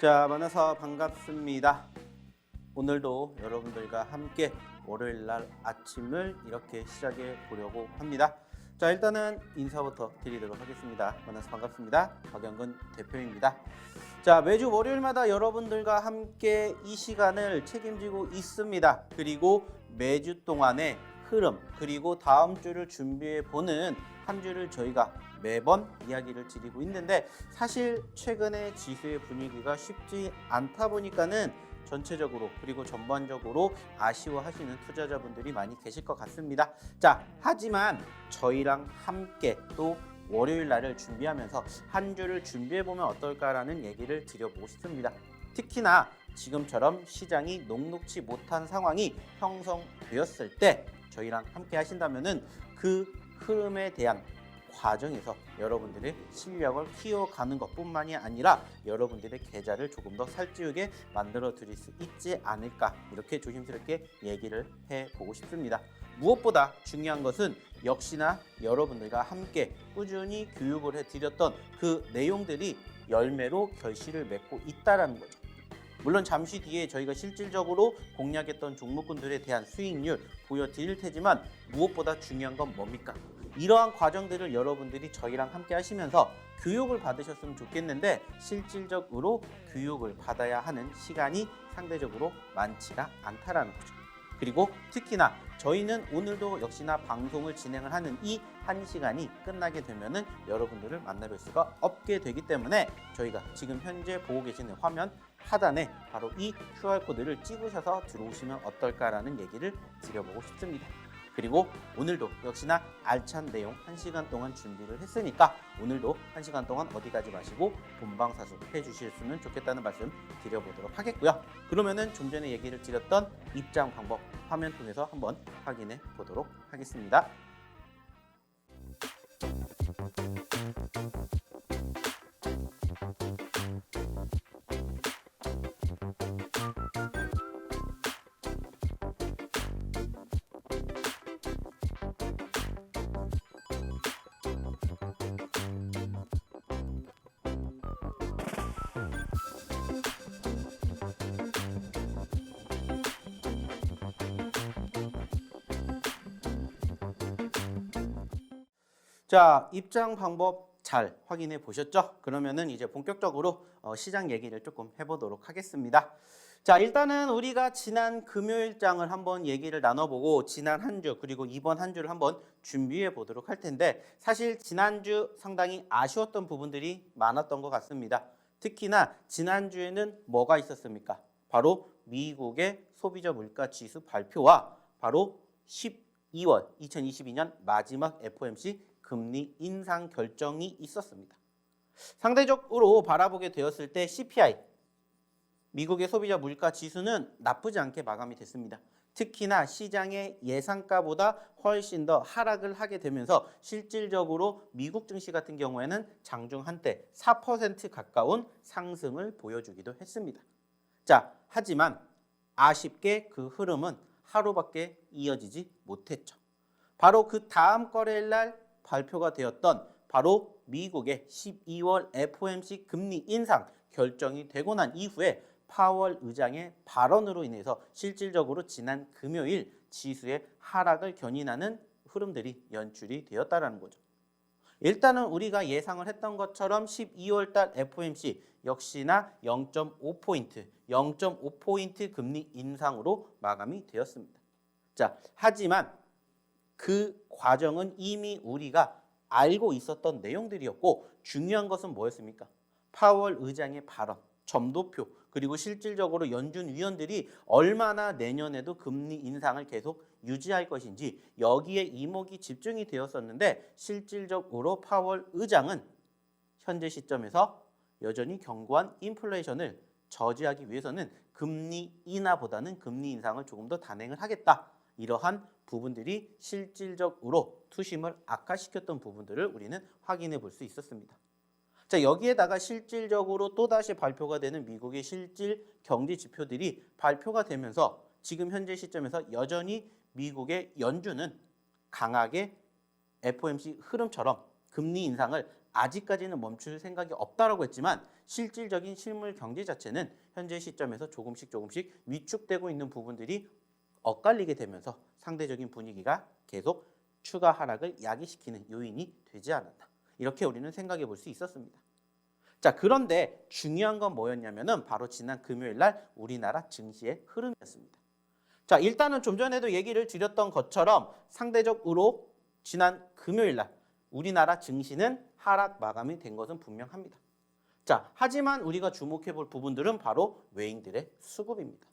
자, 만나서 반갑습니다. 오늘도 여러분들과 함께 월요일 날 아침을 이렇게 시작해 보려고 합니다. 자, 일단은 인사부터 드리도록 하겠습니다. 만나서 반갑습니다. 박영근 대표입니다. 자, 매주 월요일마다 여러분들과 함께 이 시간을 책임지고 있습니다. 그리고 매주 동안의 흐름, 그리고 다음 주를 준비해 보는 한 주를 저희가 매번 이야기를 드리고 있는데, 사실 최근에 지수의 분위기가 쉽지 않다 보니까는 전체적으로 그리고 전반적으로 아쉬워하시는 투자자분들이 많이 계실 것 같습니다. 자, 하지만 저희랑 함께 또 월요일 날을 준비하면서 한 주를 준비해 보면 어떨까라는 얘기를 드려보고 싶습니다. 특히나 지금처럼 시장이 녹록지 못한 상황이 형성되었을 때 저희랑 함께 하신다면은 그 흐름에 대한 과정에서 여러분들의 실력을 키워가는 것뿐만이 아니라 여러분들의 계좌를 조금 더 살찌우게 만들어 드릴 수 있지 않을까, 이렇게 조심스럽게 얘기를 해보고 싶습니다. 무엇보다 중요한 것은 역시나 여러분들과 함께 꾸준히 교육을 해드렸던 그 내용들이 열매로 결실을 맺고 있다는 거죠. 물론 잠시 뒤에 저희가 실질적으로 공략했던 종목군들에 대한 수익률 보여드릴 테지만, 무엇보다 중요한 건 뭡니까? 이러한 과정들을 여러분들이 저희랑 함께 하시면서 교육을 받으셨으면 좋겠는데, 실질적으로 교육을 받아야 하는 시간이 상대적으로 많지가 않다라는 거죠. 그리고 특히나 저희는 오늘도 역시나 방송을 진행을 하는 이 한 시간이 끝나게 되면은 여러분들을 만나뵐 수가 없게 되기 때문에, 저희가 지금 현재 보고 계시는 화면 하단에 바로 이 QR코드를 찍으셔서 들어오시면 어떨까라는 얘기를 드려보고 싶습니다. 그리고 오늘도 역시나 알찬 내용 1시간 동안 준비를 했으니까 오늘도 1시간 동안 어디 가지 마시고 본방사수 해주셨으면 좋겠다는 말씀 드려보도록 하겠고요. 그러면은 좀 전에 얘기를 드렸던 입장 방법 화면 통해서 한번 확인해 보도록 하겠습니다. 자, 입장 방법 잘 확인해 보셨죠? 그러면은 이제 본격적으로 시장 얘기를 조금 해보도록 하겠습니다. 자, 일단은 우리가 지난 금요일장을 한번 얘기를 나눠보고 지난 한 주 그리고 이번 한 주를 한번 준비해 보도록 할 텐데, 사실 지난주 상당히 아쉬웠던 부분들이 많았던 것 같습니다. 특히나 지난주에는 뭐가 있었습니까? 바로 미국의 소비자 물가 지수 발표와 바로 12월 2022년 마지막 FOMC 금리 인상 결정이 있었습니다. 상대적으로 바라보게 되었을 때 CPI, 미국의 소비자 물가 지수는 나쁘지 않게 마감이 됐습니다. 특히나 시장의 예상가보다 훨씬 더 하락을 하게 되면서 실질적으로 미국 증시 같은 경우에는 장중 한때 4% 가까운 상승을 보여주기도 했습니다. 자, 하지만 아쉽게 그 흐름은 하루밖에 이어지지 못했죠. 바로 그 다음 거래일 날 발표가 되었던 바로 미국의 12월 FOMC 금리 인상 결정이 되고 난 이후에 파월 의장의 발언으로 인해서 실질적으로 지난 금요일 지수의 하락을 견인하는 흐름들이 연출이 되었다는 거죠. 일단은 우리가 예상을 했던 것처럼 12월 달 FOMC 역시나 0.5포인트, 0.5포인트 금리 인상으로 마감이 되었습니다. 자, 하지만 그 과정은 이미 우리가 알고 있었던 내용들이었고, 중요한 것은 뭐였습니까? 파월 의장의 발언, 점도표, 그리고 실질적으로 연준 위원들이 얼마나 내년에도 금리 인상을 계속 유지할 것인지 여기에 이목이 집중이 되었었는데, 실질적으로 파월 의장은 현재 시점에서 여전히 견고한 인플레이션을 저지하기 위해서는 금리 인하보다는 금리 인상을 조금 더 단행을 하겠다. 이러한 부분들이 실질적으로 투심을 악화시켰던 부분들을 우리는 확인해 볼 수 있었습니다. 자, 여기에다가 실질적으로 또다시 발표가 되는 미국의 실질 경제 지표들이 발표가 되면서 지금 현재 시점에서 여전히 미국의 연준은 강하게 FOMC 흐름처럼 금리 인상을 아직까지는 멈출 생각이 없다라고 했지만, 실질적인 실물 경제 자체는 현재 시점에서 조금씩 위축되고 있는 부분들이 엇갈리게 되면서 상대적인 분위기가 계속 추가 하락을 야기시키는 요인이 되지 않았나. 이렇게 우리는 생각해 볼 수 있었습니다. 자, 그런데 중요한 건 뭐였냐면은 바로 지난 금요일 날 우리나라 증시의 흐름이었습니다. 자, 일단은 좀 전에도 얘기를 드렸던 것처럼 상대적으로 지난 금요일 날 우리나라 증시는 하락 마감이 된 것은 분명합니다. 자, 하지만 우리가 주목해 볼 부분들은 바로 외인들의 수급입니다.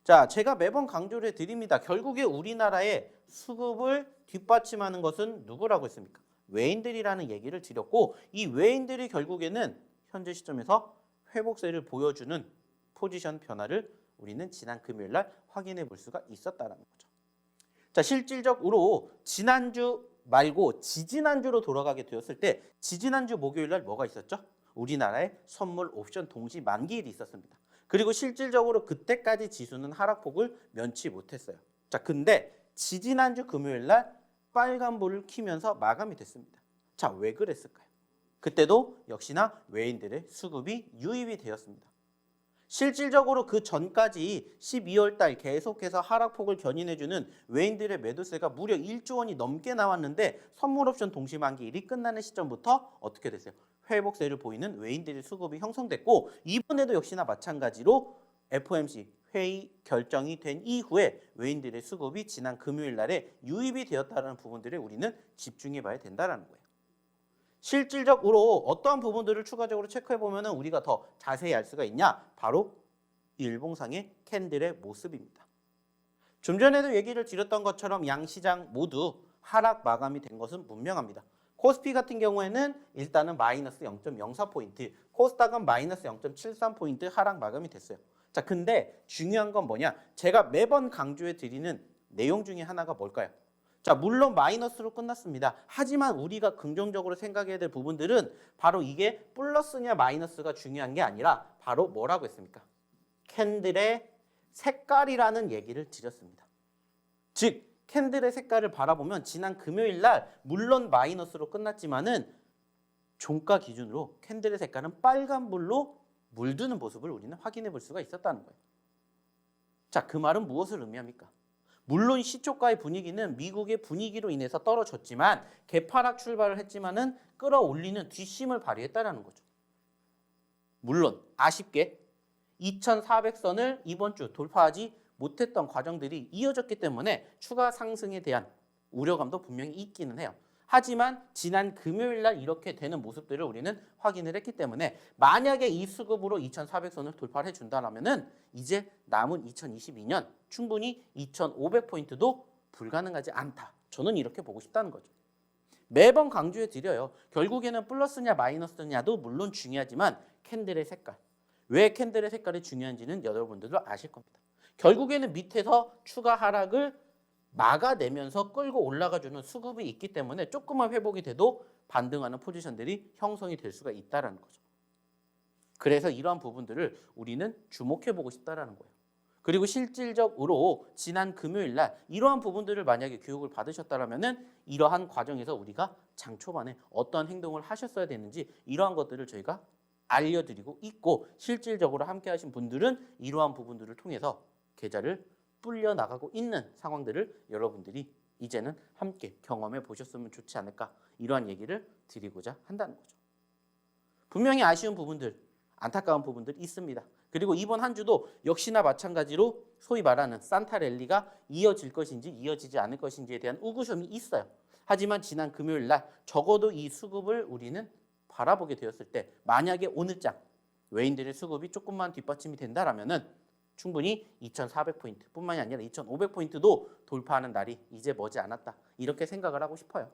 자, 제가 매번 강조를 드립니다. 결국에 우리나라의 수급을 뒷받침하는 것은 누구라고 했습니까? 외인들이라는 얘기를 드렸고, 이 외인들이 결국에는 현재 시점에서 회복세를 보여주는 포지션 변화를 우리는 지난 금요일 날 확인해 볼 수가 있었다는 거죠. 자, 실질적으로 지난주 말고 지지난주로 돌아가게 되었을 때 지지난주 목요일 날 뭐가 있었죠? 우리나라의 선물 옵션 동시 만기일이 있었습니다. 그리고 실질적으로 그때까지 지수는 하락폭을 면치 못했어요. 자, 근데 지지난주 금요일 날 빨간불을 켜면서 마감이 됐습니다. 자, 왜 그랬을까요? 그때도 역시나 외인들의 수급이 유입이 되었습니다. 실질적으로 그 전까지 12월 달 계속해서 하락폭을 견인해주는 외인들의 매도세가 무려 1조 원이 넘게 나왔는데 선물옵션 동시만기일이 끝나는 시점부터 어떻게 됐어요? 회복세를 보이는 외인들의 수급이 형성됐고, 이번에도 역시나 마찬가지로 FOMC 회의 결정이 된 이후에 외인들의 수급이 지난 금요일 날에 유입이 되었다는 부분들에 우리는 집중해 봐야 된다는 거예요. 실질적으로 어떠한 부분들을 추가적으로 체크해 보면 우리가 더 자세히 알 수가 있냐? 바로 일봉상의 캔들의 모습입니다. 좀 전에도 얘기를 드렸던 것처럼 양시장 모두 하락 마감이 된 것은 분명합니다. 코스피 같은 경우에는 일단은 마이너스 0.04포인트, 코스닥은 마이너스 0.73포인트 하락 마감이 됐어요. 자, 근데 중요한 건 뭐냐? 제가 매번 강조해 드리는 내용 중에 하나가 뭘까요? 자, 물론 마이너스로 끝났습니다. 하지만 우리가 긍정적으로 생각해야 될 부분들은 바로 이게 플러스냐 마이너스가 중요한 게 아니라 바로 뭐라고 했습니까? 캔들의 색깔이라는 얘기를 드렸습니다. 즉, 캔들의 색깔을 바라보면 지난 금요일 날 물론 마이너스로 끝났지만은 종가 기준으로 캔들의 색깔은 빨간불로 물드는 모습을 우리는 확인해 볼 수가 있었다는 거예요. 자, 그 말은 무엇을 의미합니까? 물론 시초가의 분위기는 미국의 분위기로 인해서 떨어졌지만 개파락 출발을 했지만은 끌어올리는 뒷심을 발휘했다라는 거죠. 물론 아쉽게 2400선을 이번 주 돌파하지 못했던 과정들이 이어졌기 때문에 추가 상승에 대한 우려감도 분명히 있기는 해요. 하지만 지난 금요일 날 이렇게 되는 모습들을 우리는 확인을 했기 때문에 만약에 이 수급으로 2400선을 돌파를 해준다면은 이제 남은 2022년 충분히 2500포인트도 불가능하지 않다. 저는 이렇게 보고 싶다는 거죠. 매번 강조해 드려요. 결국에는 플러스냐 마이너스냐도 물론 중요하지만 캔들의 색깔. 왜 캔들의 색깔이 중요한지는 여러분들도 아실 겁니다. 결국에는 밑에서 추가 하락을 막아내면서 끌고 올라가주는 수급이 있기 때문에 조금만 회복이 돼도 반등하는 포지션들이 형성이 될 수가 있다는 거죠. 그래서 이러한 부분들을 우리는 주목해보고 싶다는 거예요. 그리고 실질적으로 지난 금요일 날 이러한 부분들을 만약에 교육을 받으셨다면 이러한 과정에서 우리가 장 초반에 어떠한 행동을 하셨어야 되는지 이러한 것들을 저희가 알려드리고 있고, 실질적으로 함께 하신 분들은 이러한 부분들을 통해서 계좌를 불려 나가고 있는 상황들을 여러분들이 이제는 함께 경험해 보셨으면 좋지 않을까, 이러한 얘기를 드리고자 한다는 거죠. 분명히 아쉬운 부분들, 안타까운 부분들이 있습니다. 그리고 이번 한 주도 역시나 마찬가지로 소위 말하는 산타랠리가 이어질 것인지 이어지지 않을 것인지에 대한 의구심이 있어요. 하지만 지난 금요일 날 적어도 이 수급을 우리는 바라보게 되었을 때 만약에 오늘장 외인들의 수급이 조금만 뒷받침이 된다라면은 충분히 2400포인트 뿐만이 아니라 2500포인트도 돌파하는 날이 이제 머지않았다, 이렇게 생각을 하고 싶어요.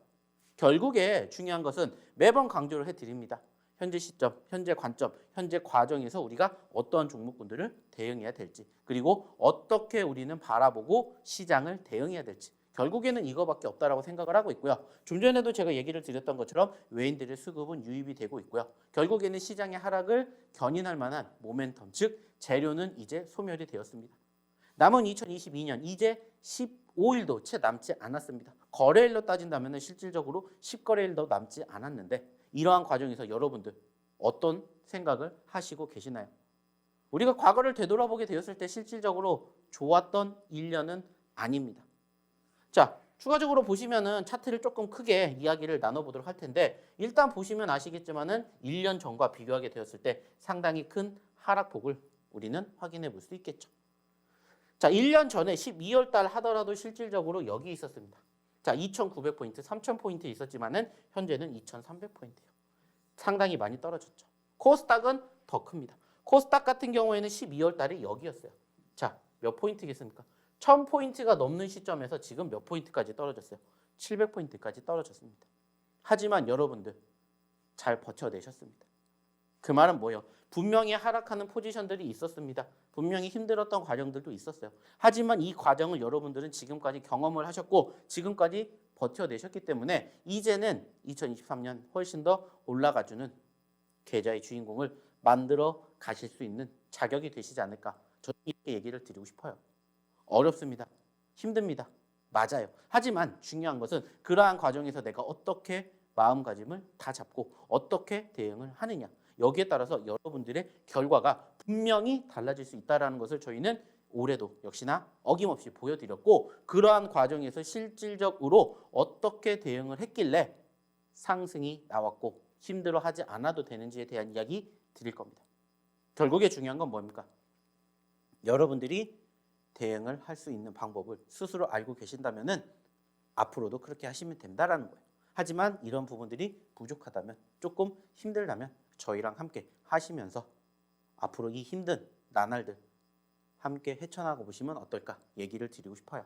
결국에 중요한 것은 매번 강조를 해드립니다. 현재 시점, 현재 관점, 현재 과정에서 우리가 어떠한 종목군들을 대응해야 될지, 그리고 어떻게 우리는 바라보고 시장을 대응해야 될지, 결국에는 이거밖에 없다라고 생각을 하고 있고요. 좀 전에도 제가 얘기를 드렸던 것처럼 외인들의 수급은 유입이 되고 있고요. 결국에는 시장의 하락을 견인할 만한 모멘텀, 즉 재료는 이제 소멸이 되었습니다. 남은 2022년 이제 15일도 채 남지 않았습니다. 거래일로 따진다면 실질적으로 10거래일도 남지 않았는데, 이러한 과정에서 여러분들 어떤 생각을 하시고 계시나요? 우리가 과거를 되돌아보게 되었을 때 실질적으로 좋았던 1년은 아닙니다. 자, 추가적으로 보시면은 차트를 조금 크게 이야기를 나눠보도록 할 텐데 일단 보시면 아시겠지만은 1년 전과 비교하게 되었을 때 상당히 큰 하락폭을 우리는 확인해 볼 수 있겠죠. 자, 1년 전에 12월 달 하더라도 실질적으로 여기 있었습니다. 자, 2,900포인트, 3,000포인트 있었지만은 현재는 2,300포인트예요. 상당히 많이 떨어졌죠. 코스닥은 더 큽니다. 코스닥 같은 경우에는 12월 달에 여기였어요. 자, 몇 포인트겠습니까? 1000포인트가 넘는 시점에서 지금 몇 포인트까지 떨어졌어요? 700포인트까지 떨어졌습니다. 하지만 여러분들 잘 버텨내셨습니다. 그 말은 뭐예요? 분명히 하락하는 포지션들이 있었습니다. 분명히 힘들었던 과정들도 있었어요. 하지만 이 과정을 여러분들은 지금까지 경험을 하셨고 지금까지 버텨내셨기 때문에 이제는 2023년 훨씬 더 올라가주는 계좌의 주인공을 만들어 가실 수 있는 자격이 되시지 않을까. 저는 이렇게 얘기를 드리고 싶어요. 어렵습니다. 힘듭니다. 맞아요. 하지만 중요한 것은 그러한 과정에서 내가 어떻게 마음가짐을 다 잡고 어떻게 대응을 하느냐. 여기에 따라서 여러분들의 결과가 분명히 달라질 수 있다는 것을 저희는 올해도 역시나 어김없이 보여드렸고 그러한 과정에서 실질적으로 어떻게 대응을 했길래 상승이 나왔고 힘들어하지 않아도 되는지에 대한 이야기 드릴 겁니다. 결국에 중요한 건 뭡니까? 여러분들이 대응을 할 수 있는 방법을 스스로 알고 계신다면 앞으로도 그렇게 하시면 된다라는 거예요. 하지만 이런 부분들이 부족하다면 조금 힘들다면 저희랑 함께 하시면서 앞으로 이 힘든 나날들 함께 헤쳐나가 보시면 어떨까 얘기를 드리고 싶어요.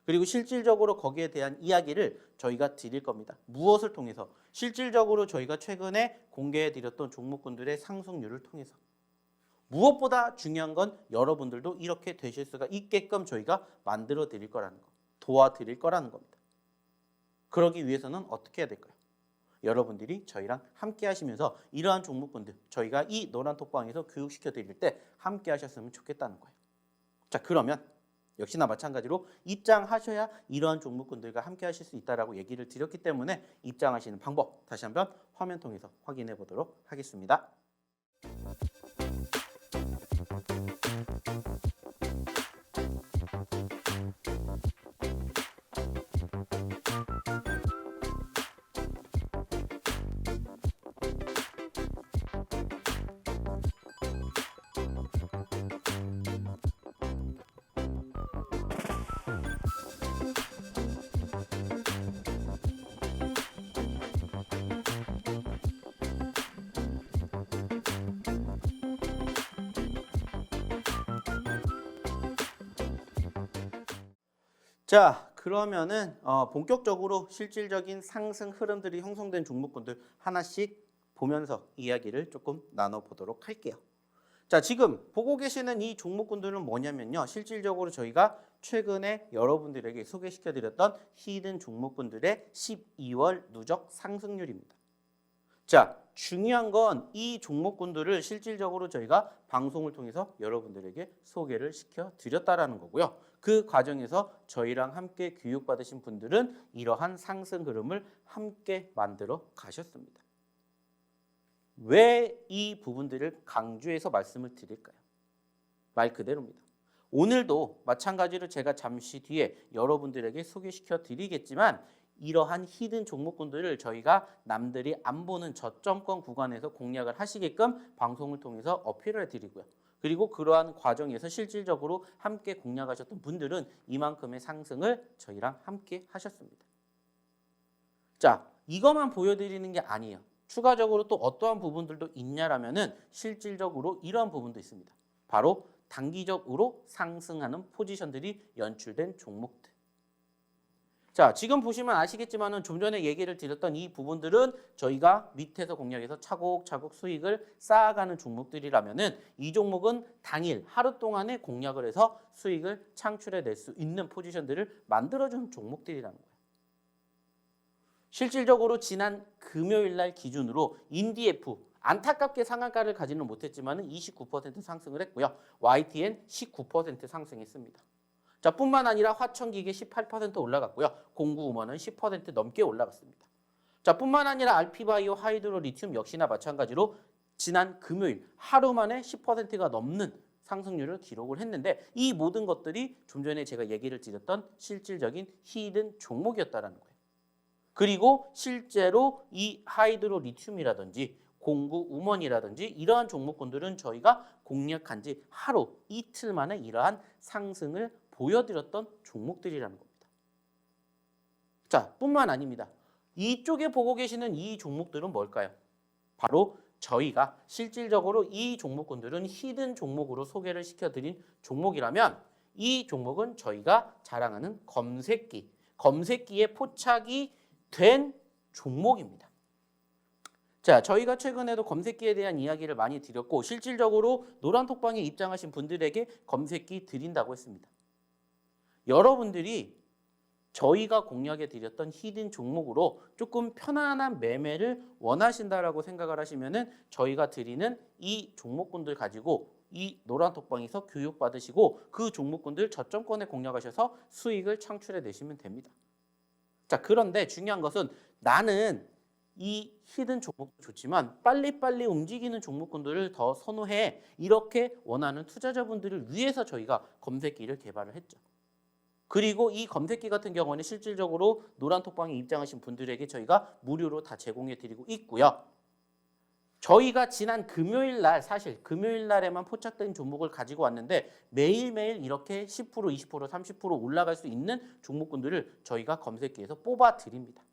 그리고 실질적으로 거기에 대한 이야기를 저희가 드릴 겁니다. 무엇을 통해서? 실질적으로 저희가 최근에 공개해드렸던 종목군들의 상승률을 통해서. 무엇보다 중요한 건 여러분들도 이렇게 되실 수가 있게끔 저희가 만들어 드릴 거라는 거, 도와드릴 거라는 겁니다. 그러기 위해서는 어떻게 해야 될까요? 여러분들이 저희랑 함께 하시면서 이러한 종목군들 저희가 이 노란 톡방에서 교육시켜 드릴 때 함께 하셨으면 좋겠다는 거예요. 자, 그러면 역시나 마찬가지로 입장하셔야 이러한 종목군들과 함께 하실 수 있다라고 얘기를 드렸기 때문에 입장하시는 방법 다시 한번 화면 통해서 확인해 보도록 하겠습니다. 자, 그러면은 본격적으로 실질적인 상승 흐름들이 형성된 종목군들 하나씩 보면서 이야기를 조금 나눠보도록 할게요. 자, 지금 보고 계시는 이 종목군들은 뭐냐면요. 실질적으로 저희가 최근에 여러분들에게 소개시켜드렸던 히든 종목군들의 12월 누적 상승률입니다. 자, 중요한 건 이 종목군들을 실질적으로 저희가 방송을 통해서 여러분들에게 소개를 시켜드렸다라는 거고요. 그 과정에서 저희랑 함께 교육받으신 분들은 이러한 상승 흐름을 함께 만들어 가셨습니다. 왜 이 부분들을 강조해서 말씀을 드릴까요? 말 그대로입니다. 오늘도 마찬가지로 제가 잠시 뒤에 여러분들에게 소개시켜 드리겠지만 이러한 히든 종목군들을 저희가 남들이 안 보는 저점권 구간에서 공략을 하시게끔 방송을 통해서 어필을 해드리고요. 그리고 그러한 과정에서 실질적으로 함께 공략하셨던 분들은 이만큼의 상승을 저희랑 함께 하셨습니다. 자, 이것만 보여드리는 게 아니에요. 추가적으로 또 어떠한 부분들도 있냐라면은 실질적으로 이러한 부분도 있습니다. 바로 단기적으로 상승하는 포지션들이 연출된 종목들. 자, 지금 보시면 아시겠지만은 좀 전에 얘기를 드렸던 이 부분들은 저희가 밑에서 공략해서 차곡차곡 수익을 쌓아가는 종목들이라면은 이 종목은 당일 하루 동안에 공략을 해서 수익을 창출해낼 수 있는 포지션들을 만들어주는 종목들이라는 거예요. 실질적으로 지난 금요일 날 기준으로 인디F 안타깝게 상한가를 가지는 못했지만은 29% 상승을 했고요. YTN 19% 상승했습니다. 자, 뿐만 아니라 화천기계 18% 올라갔고요. 공구음원은 10% 넘게 올라갔습니다. 자, 뿐만 아니라 알피바이오, 하이드로 리튬 역시나 마찬가지로 지난 금요일 하루 만에 10%가 넘는 상승률을 기록을 했는데 이 모든 것들이 좀 전에 제가 얘기를 드렸던 실질적인 히든 종목이었다라는 거예요. 그리고 실제로 이 하이드로 리튬이라든지 공구 우먼이라든지 이러한 종목군들은 저희가 공략한 지 하루 이틀 만에 이러한 상승을 보여드렸던 종목들이라는 겁니다. 자, 뿐만 아닙니다. 이쪽에 보고 계시는 이 종목들은 뭘까요? 바로 저희가 실질적으로 이 종목군들은 히든 종목으로 소개를 시켜드린 종목이라면 이 종목은 저희가 자랑하는 검색기에 포착이 된 종목입니다. 자, 저희가 최근에도 검색기에 대한 이야기를 많이 드렸고 실질적으로 노란톡방에 입장하신 분들에게 검색기 드린다고 했습니다. 여러분들이 저희가 공략해 드렸던 히든 종목으로 조금 편안한 매매를 원하신다라고 생각을 하시면은 저희가 드리는 이 종목군들 가지고 이 노란톡방에서 교육받으시고 그 종목군들 저점권에 공략하셔서 수익을 창출해 내시면 됩니다. 자, 그런데 중요한 것은 나는 이 히든 종목도 좋지만 빨리빨리 움직이는 종목군들을 더 선호해 이렇게 원하는 투자자분들을 위해서 저희가 검색기를 개발을 했죠. 그리고 이 검색기 같은 경우는 실질적으로 노란톡방에 입장하신 분들에게 저희가 무료로 다 제공해 드리고 있고요. 저희가 지난 금요일 날 사실 금요일 날에만 포착된 종목을 가지고 왔는데 매일매일 이렇게 10%, 20%, 30% 올라갈 수 있는 종목군들을 저희가 검색기에서 뽑아 드립니다.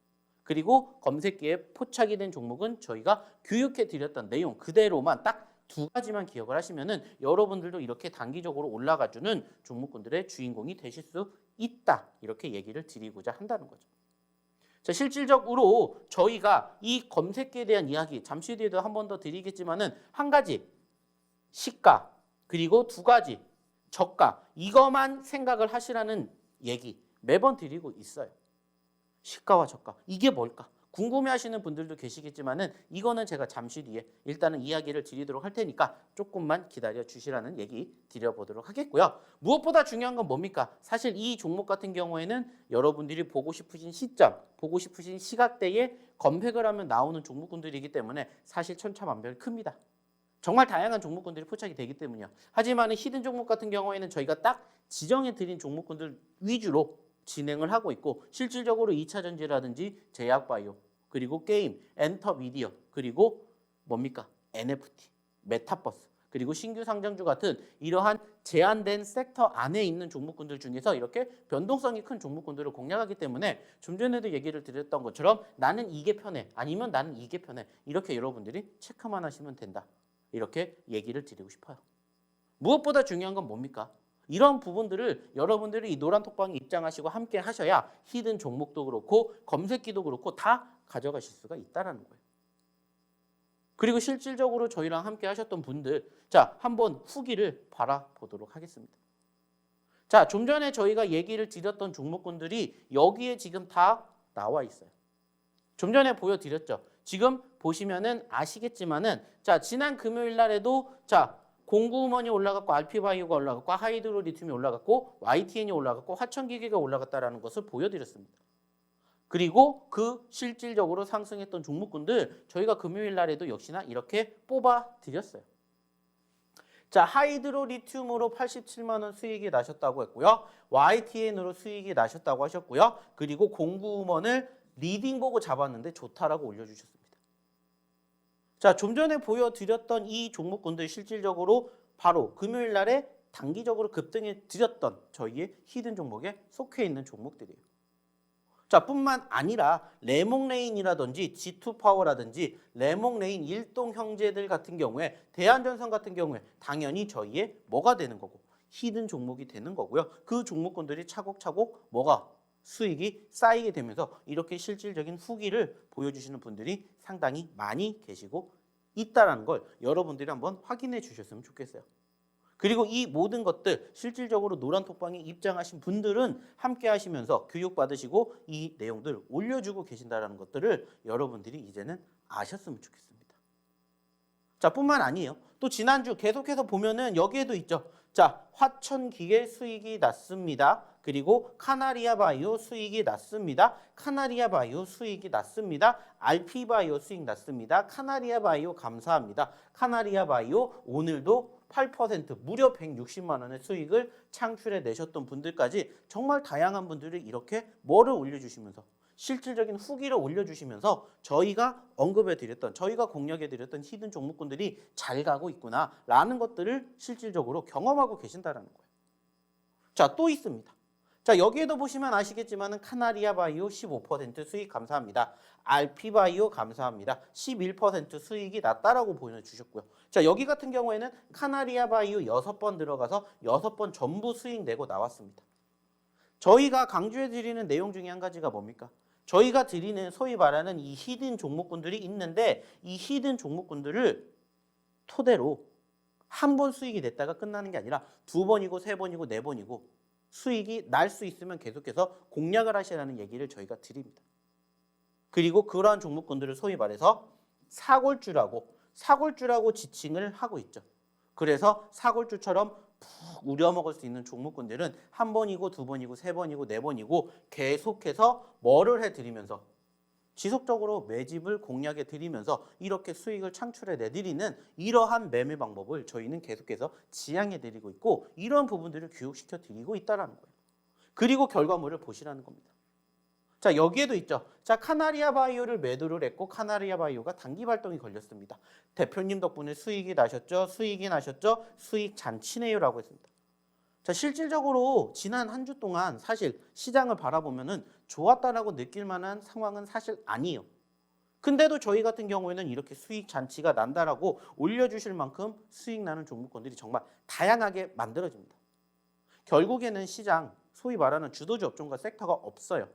그리고 검색기에 포착이 된 종목은 저희가 교육해 드렸던 내용 그대로만 딱 두 가지만 기억을 하시면은 여러분들도 이렇게 단기적으로 올라가주는 종목군들의 주인공이 되실 수 있다. 이렇게 얘기를 드리고자 한다는 거죠. 자, 실질적으로 저희가 이 검색기에 대한 이야기 잠시 뒤에도 한 번 더 드리겠지만은 한 가지 시가 그리고 두 가지 저가 이것만 생각을 하시라는 얘기 매번 드리고 있어요. 시가와 저가 이게 뭘까? 궁금해하시는 분들도 계시겠지만은 이거는 제가 잠시 뒤에 일단은 이야기를 드리도록 할 테니까 조금만 기다려 주시라는 얘기 드려보도록 하겠고요. 무엇보다 중요한 건 뭡니까? 사실 이 종목 같은 경우에는 여러분들이 보고 싶으신 시점, 보고 싶으신 시각대에 검색을 하면 나오는 종목군들이기 때문에 사실 천차만별이 큽니다. 정말 다양한 종목군들이 포착이 되기 때문이요. 하지만 히든 종목 같은 경우에는 저희가 딱 지정해 드린 종목군들 위주로 진행을 하고 있고 실질적으로 2차 전지라든지 제약바이오 그리고 게임, 엔터미디어 그리고 뭡니까? NFT, 메타버스 그리고 신규 상장주 같은 이러한 제한된 섹터 안에 있는 종목군들 중에서 이렇게 변동성이 큰 종목군들을 공략하기 때문에 좀 전에도 얘기를 드렸던 것처럼 나는 이게 편해 아니면 나는 이게 편해 이렇게 여러분들이 체크만 하시면 된다. 이렇게 얘기를 드리고 싶어요. 무엇보다 중요한 건 뭡니까? 이런 부분들을 여러분들이 이 노란톡방에 입장하시고 함께 하셔야 히든 종목도 그렇고 검색기도 그렇고 다 가져가실 수가 있다는 거예요. 그리고 실질적으로 저희랑 함께 하셨던 분들 자, 한번 후기를 바라보도록 하겠습니다. 자, 좀 전에 저희가 얘기를 드렸던 종목군들이 여기에 지금 다 나와 있어요. 좀 전에 보여드렸죠. 지금 보시면은 아시겠지만은 자, 지난 금요일 날에도 자, 공구우먼이 올라갔고 알피바이오가 올라갔고 하이드로 리튬이 올라갔고 YTN이 올라갔고 화천기계가 올라갔다라는 것을 보여드렸습니다. 그리고 그 실질적으로 상승했던 종목군들 저희가 금요일 날에도 역시나 이렇게 뽑아드렸어요. 자, 하이드로 리튬으로 87만 원 수익이 나셨다고 했고요. YTN으로 수익이 나셨다고 하셨고요. 그리고 공구우먼을 리딩 보고 잡았는데 좋다라고 올려주셨습니다. 자, 좀 전에 보여드렸던 이 종목군들 실질적으로 바로 금요일 날에 단기적으로 급등해 드렸던 저희의 히든 종목에 속해 있는 종목들이에요. 자, 뿐만 아니라 레몽레인이라든지 G2파워라든지 레몽레인 일동 형제들 같은 경우에 대한전선 같은 경우에 당연히 저희의 뭐가 되는 거고 히든 종목이 되는 거고요. 그 종목군들이 차곡차곡 뭐가 수익이 쌓이게 되면서 이렇게 실질적인 후기를 보여주시는 분들이 상당히 많이 계시고 있다는 걸 여러분들이 한번 확인해 주셨으면 좋겠어요. 그리고 이 모든 것들 실질적으로 노란톡방에 입장하신 분들은 함께 하시면서 교육받으시고 이 내용들 올려주고 계신다는 것들을 여러분들이 이제는 아셨으면 좋겠습니다. 자, 뿐만 아니에요. 또 지난주 계속해서 보면은 여기에도 있죠. 자, 화천기계 수익이 났습니다. 그리고 카나리아 바이오 수익이 났습니다. 카나리아 바이오 수익이 났습니다. RP 바이오 수익 났습니다. 카나리아 바이오 감사합니다. 카나리아 바이오 오늘도 8% 무려 160만 원의 수익을 창출해 내셨던 분들까지 정말 다양한 분들이 이렇게 뭐를 올려주시면서 실질적인 후기를 올려주시면서 저희가 언급해드렸던, 저희가 공략해드렸던 히든 종목군들이 잘 가고 있구나라는 것들을 실질적으로 경험하고 계신다는 거예요. 자, 또 있습니다. 자, 여기에도 보시면 아시겠지만 카나리아 바이오 15% 수익 감사합니다. RP 바이오 감사합니다. 11% 수익이 났다라고 보여주셨고요. 자, 여기 같은 경우에는 카나리아 바이오 6번 들어가서 6번 전부 수익 내고 나왔습니다. 저희가 강조해드리는 내용 중에 한 가지가 뭡니까? 저희가 드리는 소위 말하는 이 히든 종목군들이 있는데 이 히든 종목군들을 토대로 한 번 수익이 냈다가 끝나는 게 아니라 2번이고 3번이고 4번이고 수익이 날 수 있으면 계속해서 공략을 하시라는 얘기를 저희가 드립니다. 그리고 그러한 종목군들을 소위 말해서 사골주라고 지칭을 하고 있죠. 그래서 사골주처럼 푹 우려먹을 수 있는 종목군들은 한 번이고 2번이고 3번이고 4번이고 계속해서 뭐를 해드리면서 지속적으로 매집을 공략해 드리면서 이렇게 수익을 창출해 내드리는 이러한 매매 방법을 저희는 계속해서 지향해 드리고 있고 이러한 부분들을 교육시켜 드리고 있다는 거예요. 그리고 결과물을 보시라는 겁니다. 자, 여기에도 있죠. 자, 카나리아 바이오를 매도를 했고 카나리아 바이오가 단기 발동이 걸렸습니다. 대표님 덕분에 수익이 나셨죠? 수익이 나셨죠? 수익 잔치네요라고 했습니다. 자, 실질적으로 지난 한 주 동안 사실 시장을 바라보면은 좋았다라고 느낄 만한 상황은 사실 아니에요. 근데도 저희 같은 경우에는 이렇게 수익 잔치가 난다라고 올려주실 만큼 수익 나는 종목군들이 정말 다양하게 만들어집니다. 결국에는 시장, 소위 말하는 주도주 업종과 섹터가 없어요.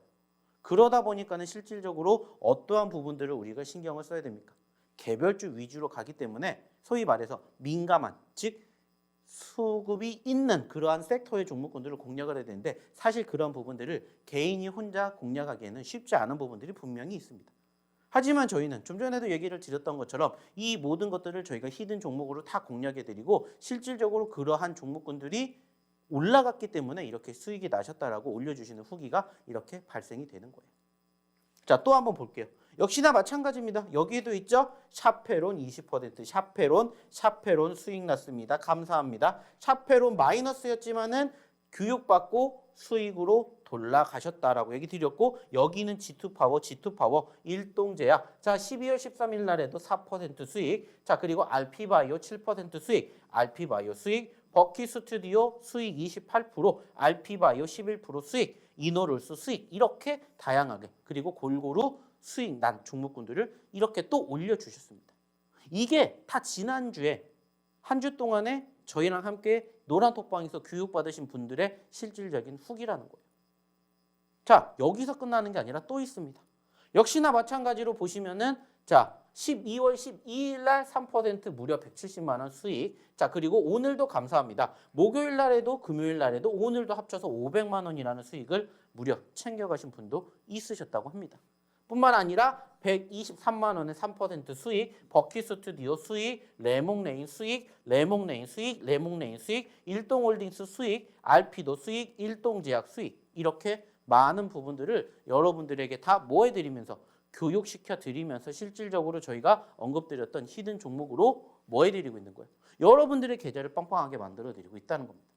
그러다 보니까는 실질적으로 어떠한 부분들을 우리가 신경을 써야 됩니까? 개별주 위주로 가기 때문에 소위 말해서 민감한, 즉 수급이 있는 그러한 섹터의 종목군들을 공략을 해야 되는데 사실 그런 부분들을 개인이 혼자 공략하기에는 쉽지 않은 부분들이 분명히 있습니다. 하지만 저희는 좀 전에도 얘기를 드렸던 것처럼 이 모든 것들을 저희가 히든 종목으로 다 공략해드리고 실질적으로 그러한 종목군들이 올라갔기 때문에 이렇게 수익이 나셨다라고 올려주시는 후기가 이렇게 발생이 되는 거예요. 자, 또 한번 볼게요. 역시나 마찬가지입니다. 여기에도 있죠. 샤페론 20%, 샤페론 수익 났습니다. 감사합니다. 샤페론 마이너스였지만은 교육받고 수익으로 돌아가셨다라고 얘기 드렸고 여기는 G2파워 일동제약. 자, 12월 13일 날에도 4% 수익. 자, 그리고 RP바이오 7% 수익. RP바이오 수익. 버키스튜디오 수익 28%, RP바이오 11% 수익, 이노룰스 수익 이렇게 다양하게 그리고 골고루 수익 난 종목군들을 이렇게 또 올려주셨습니다. 이게 다 지난주에 한 주 동안에 저희랑 함께 노란톡방에서 교육받으신 분들의 실질적인 후기라는 거예요. 자, 여기서 끝나는 게 아니라 또 있습니다. 역시나 마찬가지로 보시면은 자 12월 12일 날 3% 무려 170만 원 수익. 자, 그리고 오늘도 감사합니다. 목요일 날에도 금요일 날에도 오늘도 합쳐서 500만 원이라는 수익을 무려 챙겨가신 분도 있으셨다고 합니다. 뿐만 아니라 123만 원의 3% 수익, 버키스튜디오 수익, 레몽레인 수익, 일동홀딩스 수익, RP도 수익, 일동제약 수익 이렇게 많은 부분들을 여러분들에게 다 모아드리면서 교육시켜 드리면서 실질적으로 저희가 언급드렸던 히든 종목으로 뭐 해드리고 있는 거예요? 여러분들의 계좌를 빵빵하게 만들어 드리고 있다는 겁니다.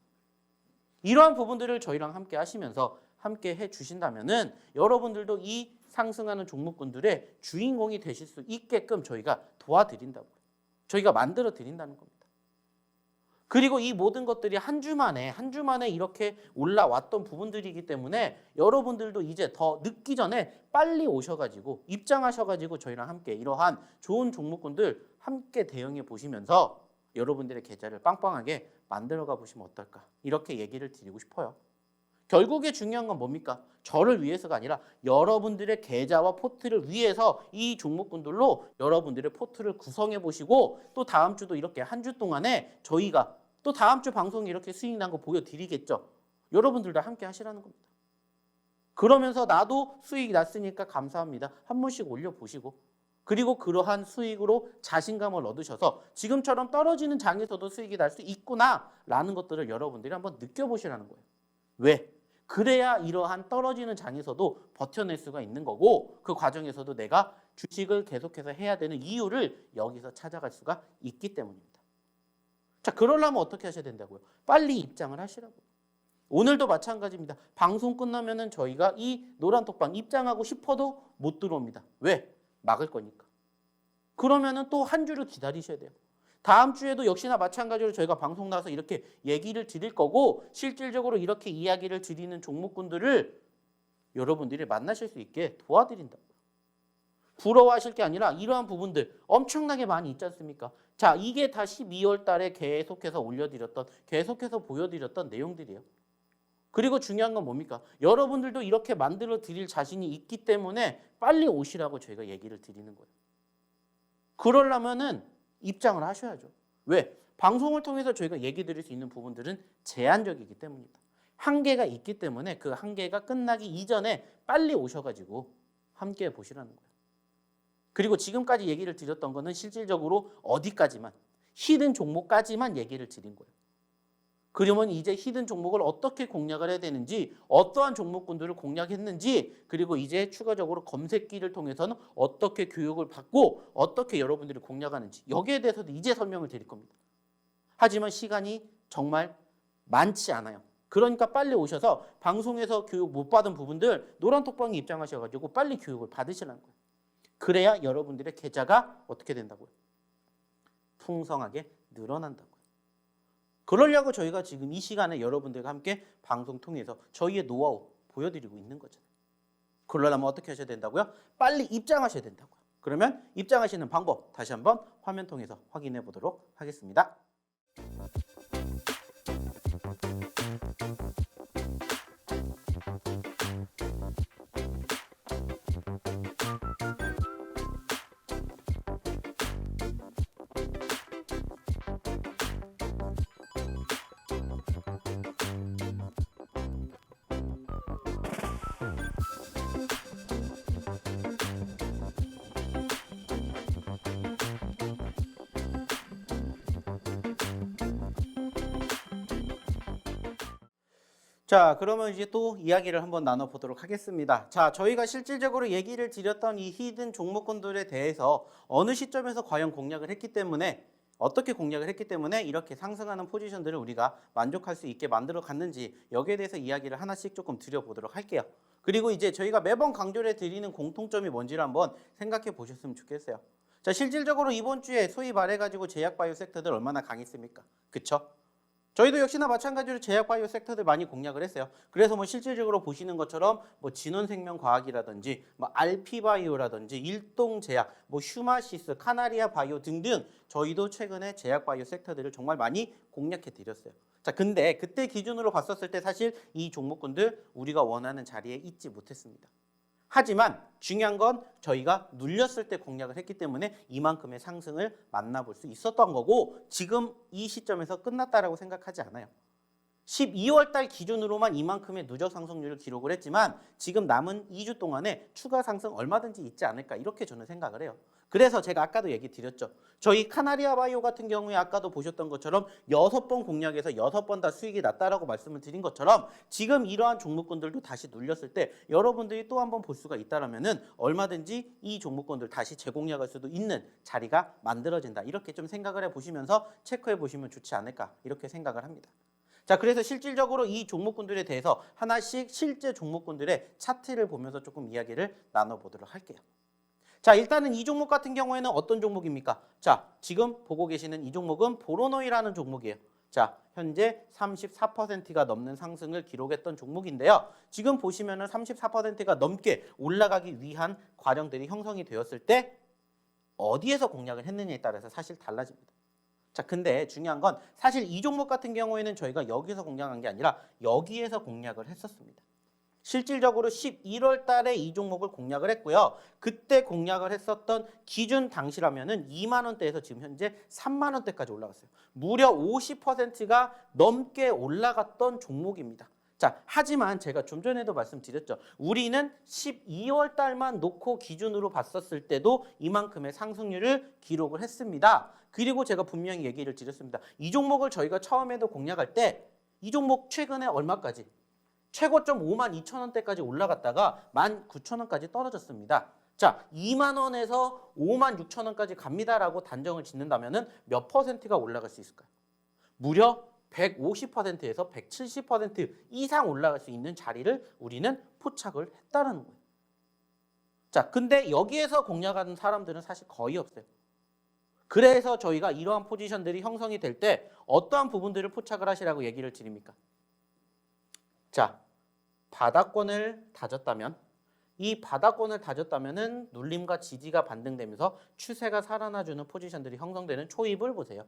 이러한 부분들을 저희랑 함께 하시면서 함께 해 주신다면은 여러분들도 이 상승하는 종목군들의 주인공이 되실 수 있게끔 저희가 도와드린다고요. 저희가 만들어 드린다는 겁니다. 그리고 이 모든 것들이 한 주 만에 이렇게 올라왔던 부분들이기 때문에 여러분들도 이제 더 늦기 전에 빨리 오셔가지고 입장하셔가지고 저희랑 함께 이러한 좋은 종목군들 함께 대응해 보시면서 여러분들의 계좌를 빵빵하게 만들어가 보시면 어떨까 이렇게 얘기를 드리고 싶어요. 결국에 중요한 건 뭡니까? 저를 위해서가 아니라 여러분들의 계좌와 포트를 위해서 이 종목군들로 여러분들의 포트를 구성해 보시고 또 다음 주도 이렇게 한 주 동안에 저희가 또 다음 주 방송에 이렇게 수익 난 거 보여드리겠죠. 여러분들도 함께 하시라는 겁니다. 그러면서 나도 수익이 났으니까 감사합니다. 한 번씩 올려보시고 그리고 그러한 수익으로 자신감을 얻으셔서 지금처럼 떨어지는 장에서도 수익이 날 수 있구나라는 것들을 여러분들이 한번 느껴보시라는 거예요. 왜? 그래야 이러한 떨어지는 장에서도 버텨낼 수가 있는 거고 그 과정에서도 내가 주식을 계속해서 해야 되는 이유를 여기서 찾아갈 수가 있기 때문입니다. 자, 그러려면 어떻게 하셔야 된다고요? 빨리 입장을 하시라고요. 오늘도 마찬가지입니다. 방송 끝나면은 저희가 이 노란 톡방 입장하고 싶어도 못 들어옵니다. 왜? 막을 거니까. 그러면은 또 한 주를 기다리셔야 돼요. 다음 주에도 역시나 마찬가지로 저희가 방송 나와서 이렇게 얘기를 드릴 거고 실질적으로 이렇게 이야기를 드리는 종목군들을 여러분들이 만나실 수 있게 도와드린다고요. 부러워하실 게 아니라 이러한 부분들 엄청나게 많이 있지 않습니까? 자, 이게 다 12월 달에 계속해서 올려드렸던, 계속해서 보여드렸던 내용들이에요. 그리고 중요한 건 뭡니까? 여러분들도 이렇게 만들어 드릴 자신이 있기 때문에 빨리 오시라고 저희가 얘기를 드리는 거예요. 그러려면은 입장을 하셔야죠. 왜? 방송을 통해서 저희가 얘기 드릴 수 있는 부분들은 제한적이기 때문입니다. 한계가 있기 때문에 그 한계가 끝나기 이전에 빨리 오셔가지고 함께 보시라는 거예요. 그리고 지금까지 얘기를 드렸던 거는 실질적으로 어디까지만, 히든 종목까지만 얘기를 드린 거예요. 그러면 이제 히든 종목을 어떻게 공략을 해야 되는지, 어떠한 종목군들을 공략했는지, 그리고 이제 추가적으로 검색기를 통해서는 어떻게 교육을 받고 어떻게 여러분들이 공략하는지 여기에 대해서도 이제 설명을 드릴 겁니다. 하지만 시간이 정말 많지 않아요. 그러니까 빨리 오셔서 방송에서 교육 못 받은 부분들 노란톡방에 입장하셔가지고 빨리 교육을 받으시라는 거예요. 그래야 여러분들의 계좌가 어떻게 된다고요? 풍성하게 늘어난다고요. 그러려고 저희가 지금 이 시간에 여러분들과 함께 방송 통해서 저희의 노하우 보여드리고 있는 거잖아요. 그러려면 어떻게 하셔야 된다고요? 빨리 입장하셔야 된다고요. 그러면 입장하시는 방법 다시 한번 화면 통해서 확인해 보도록 하겠습니다. 자, 그러면 이제 또 이야기를 한번 나눠보도록 하겠습니다. 자, 저희가 실질적으로 얘기를 드렸던 이 히든 종목군들에 대해서 어느 시점에서 과연 공략을 했기 때문에 어떻게 공략을 했기 때문에 이렇게 상승하는 포지션들을 우리가 만족할 수 있게 만들어 갔는지 여기에 대해서 이야기를 하나씩 조금 드려보도록 할게요. 그리고 이제 저희가 매번 강조를 드리는 공통점이 뭔지를 한번 생각해 보셨으면 좋겠어요. 자, 실질적으로 이번 주에 소위 말해가지고 제약바이오 섹터들 얼마나 강했습니까? 그쵸? 저희도 역시나 마찬가지로 제약바이오 섹터들 많이 공략을 했어요. 그래서 뭐 실질적으로 보시는 것처럼 뭐 진원생명과학이라든지 뭐 알피바이오라든지 일동제약, 뭐 휴마시스, 카나리아 바이오 등등 저희도 최근에 제약바이오 섹터들을 정말 많이 공략해 드렸어요. 자, 근데 그때 기준으로 봤었을 때 사실 이 종목군들 우리가 원하는 자리에 있지 못했습니다. 하지만 중요한 건 저희가 눌렸을 때 공략을 했기 때문에 이만큼의 상승을 만나볼 수 있었던 거고 지금 이 시점에서 끝났다라고 생각하지 않아요. 12월 달 기준으로만 이만큼의 누적 상승률을 기록을 했지만 지금 남은 2주 동안에 추가 상승 얼마든지 있지 않을까 이렇게 저는 생각을 해요. 그래서 제가 아까도 얘기 드렸죠. 저희 카나리아 바이오 같은 경우에 아까도 보셨던 것처럼 6번 공략해서 6번 다 수익이 났다라고 말씀을 드린 것처럼 지금 이러한 종목군들도 다시 눌렸을 때 여러분들이 또 한번 볼 수가 있다라면은 얼마든지 이 종목군들 다시 재공략할 수도 있는 자리가 만들어진다. 이렇게 좀 생각을 해 보시면서 체크해 보시면 좋지 않을까 이렇게 생각을 합니다. 자, 그래서 실질적으로 이 종목군들에 대해서 하나씩 실제 종목군들의 차트를 보면서 조금 이야기를 나눠보도록 할게요. 자, 일단은 이 종목 같은 경우에는 어떤 종목입니까? 자, 지금 보고 계시는 이 종목은 보로노이라는 종목이에요. 자, 현재 34%가 넘는 상승을 기록했던 종목인데요. 지금 보시면은 34%가 넘게 올라가기 위한 과정들이 형성이 되었을 때 어디에서 공략을 했느냐에 따라서 사실 달라집니다. 자, 근데 중요한 건 사실 이 종목 같은 경우에는 저희가 여기서 공략한 게 아니라 여기에서 공략을 했었습니다. 실질적으로 11월 달에 이 종목을 공략을 했고요. 그때 공략을 했었던 기준 당시라면은 2만 원대에서 지금 현재 3만 원대까지 올라갔어요. 무려 50%가 넘게 올라갔던 종목입니다. 자, 하지만 제가 좀 전에도 말씀드렸죠. 우리는 12월 달만 놓고 기준으로 봤었을 때도 이만큼의 상승률을 기록을 했습니다. 그리고 제가 분명히 얘기를 드렸습니다. 이 종목을 저희가 처음에도 공략할 때 이 종목 최근에 얼마까지? 최고점 52,000원대까지 올라갔다가 19,000원까지 떨어졌습니다. 자, 2만 원에서 56,000원까지 갑니다라고 단정을 짓는다면 몇 퍼센트가 올라갈 수 있을까요? 무려 150%에서 170% 이상 올라갈 수 있는 자리를 우리는 포착을 했다는 거예요. 자, 근데 여기에서 공략하는 사람들은 사실 거의 없어요. 그래서 저희가 이러한 포지션들이 형성이 될 때 어떠한 부분들을 포착을 하시라고 얘기를 드립니까? 자, 바닥권을 다졌다면 이 바닥권을 다졌다면은 눌림과 지지가 반등되면서 추세가 살아나주는 포지션들이 형성되는 초입을 보세요.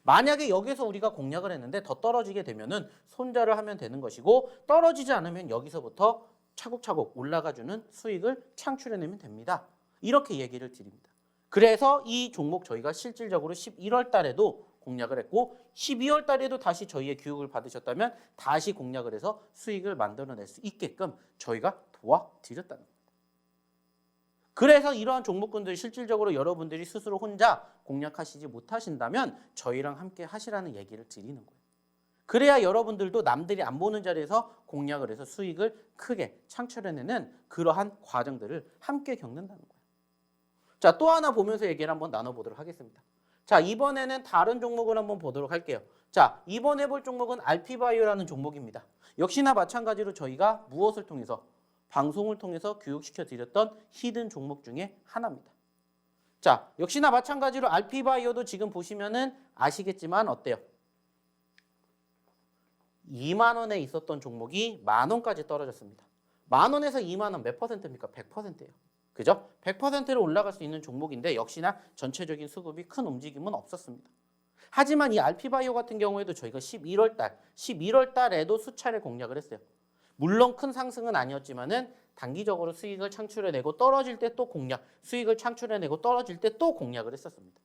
만약에 여기서 우리가 공략을 했는데 더 떨어지게 되면은 손절을 하면 되는 것이고 떨어지지 않으면 여기서부터 차곡차곡 올라가주는 수익을 창출해내면 됩니다. 이렇게 얘기를 드립니다. 그래서 이 종목 저희가 실질적으로 11월 달에도 공략을 했고 12월 달에도 다시 저희의 교육을 받으셨다면 다시 공략을 해서 수익을 만들어낼 수 있게끔 저희가 도와드렸다는 겁니다. 그래서 이러한 종목군들 실질적으로 여러분들이 스스로 혼자 공략하시지 못하신다면 저희랑 함께 하시라는 얘기를 드리는 거예요. 그래야 여러분들도 남들이 안 보는 자리에서 공략을 해서 수익을 크게 창출해내는 그러한 과정들을 함께 겪는다는 거예요. 자, 또 하나 보면서 얘기를 한번 나눠보도록 하겠습니다. 자, 이번에는 다른 종목을 한번 보도록 할게요. 자, 이번에 볼 종목은 알피바이오라는 종목입니다. 역시나 마찬가지로 저희가 무엇을 통해서 방송을 통해서 교육시켜 드렸던 히든 종목 중에 하나입니다. 자, 역시나 마찬가지로 알피바이오도 지금 보시면은 아시겠지만 어때요? 2만 원에 있었던 종목이 만 원까지 떨어졌습니다. 만 원에서 2만 원 몇 퍼센트입니까? 100%예요. 그죠? 100%로 올라갈 수 있는 종목인데 역시나 전체적인 수급이 큰 움직임은 없었습니다. 하지만 이 알피바이오 같은 경우에도 저희가 11월 달에도 수차례 공략을 했어요. 물론 큰 상승은 아니었지만은 단기적으로 수익을 창출해내고 떨어질 때 또 공략, 수익을 창출해내고 떨어질 때 또 공략을 했었습니다.